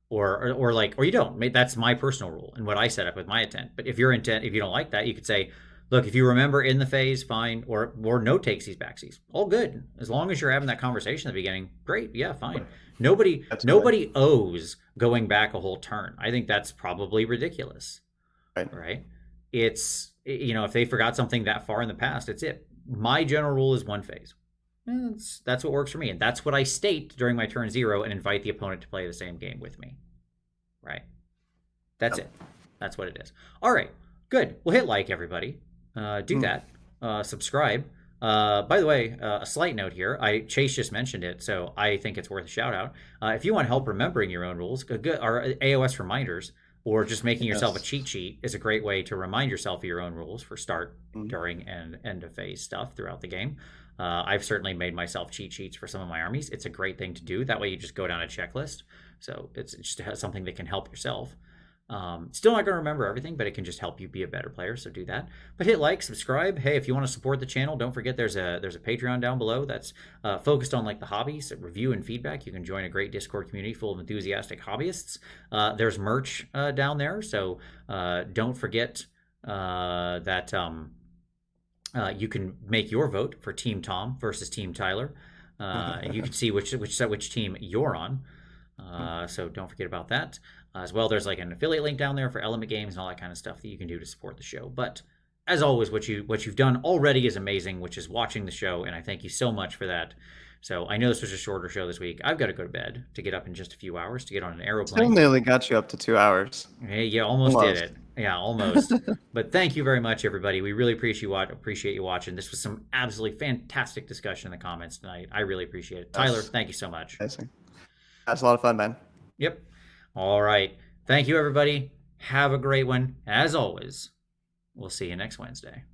Or you don't. That's my personal rule and what I set up with my intent. But if you don't like that, you could say, look, if you remember in the phase, fine, or no takes these backsies. All good. As long as you're having that conversation at the beginning, great, yeah, fine. Nobody That's right. nobody owes going back a whole turn. I think that's probably ridiculous. Right. Right? It's if they forgot something that far in the past, it's it. My general rule is one phase. That's what works for me, and that's what I state during my turn zero and invite the opponent to play the same game with me. Right? That's Yep. it. That's what it is. All right, good. Well, hit like, everybody. Do Mm. that. Subscribe. By the way, a slight note here. Chase just mentioned it, so I think it's worth a shout out. If you want help remembering your own rules, our AoS reminders or just making yourself a Yes. cheat sheet is a great way to remind yourself of your own rules for start, Mm. during, and end of phase stuff throughout the game. I've certainly made myself cheat sheets for some of my armies. It's a great thing to do. That way you just go down a checklist. So it's just something that can help yourself. Still not going to remember everything, but it can just help you be a better player. So do that. But hit like, subscribe. Hey, if you want to support the channel, don't forget there's a Patreon down below that's focused on like the hobbies, review and feedback. You can join a great Discord community full of enthusiastic hobbyists. There's merch down there, so don't forget that you can make your vote for Team Tom versus Team Tyler. You can see which team you're on. So don't forget about that. As well, there's like an affiliate link down there for Element Games and all that kind of stuff that you can do to support the show. But as always, what you've done already is amazing, which is watching the show, and I thank you so much for that. So I know this was a shorter show this week. I've got to go to bed to get up in just a few hours to get on an Still aeroplane. nearly got you up to 2 hours. Hey, you almost did Almost. it. Yeah, almost. But thank you very much, everybody. We really appreciate you watching. This was some absolutely fantastic discussion in the comments tonight. I really appreciate it. Tyler, Yes. thank you so much. Amazing. That's a lot of fun, man. Yep. All right. Thank you, everybody. Have a great one. As always, we'll see you next Wednesday.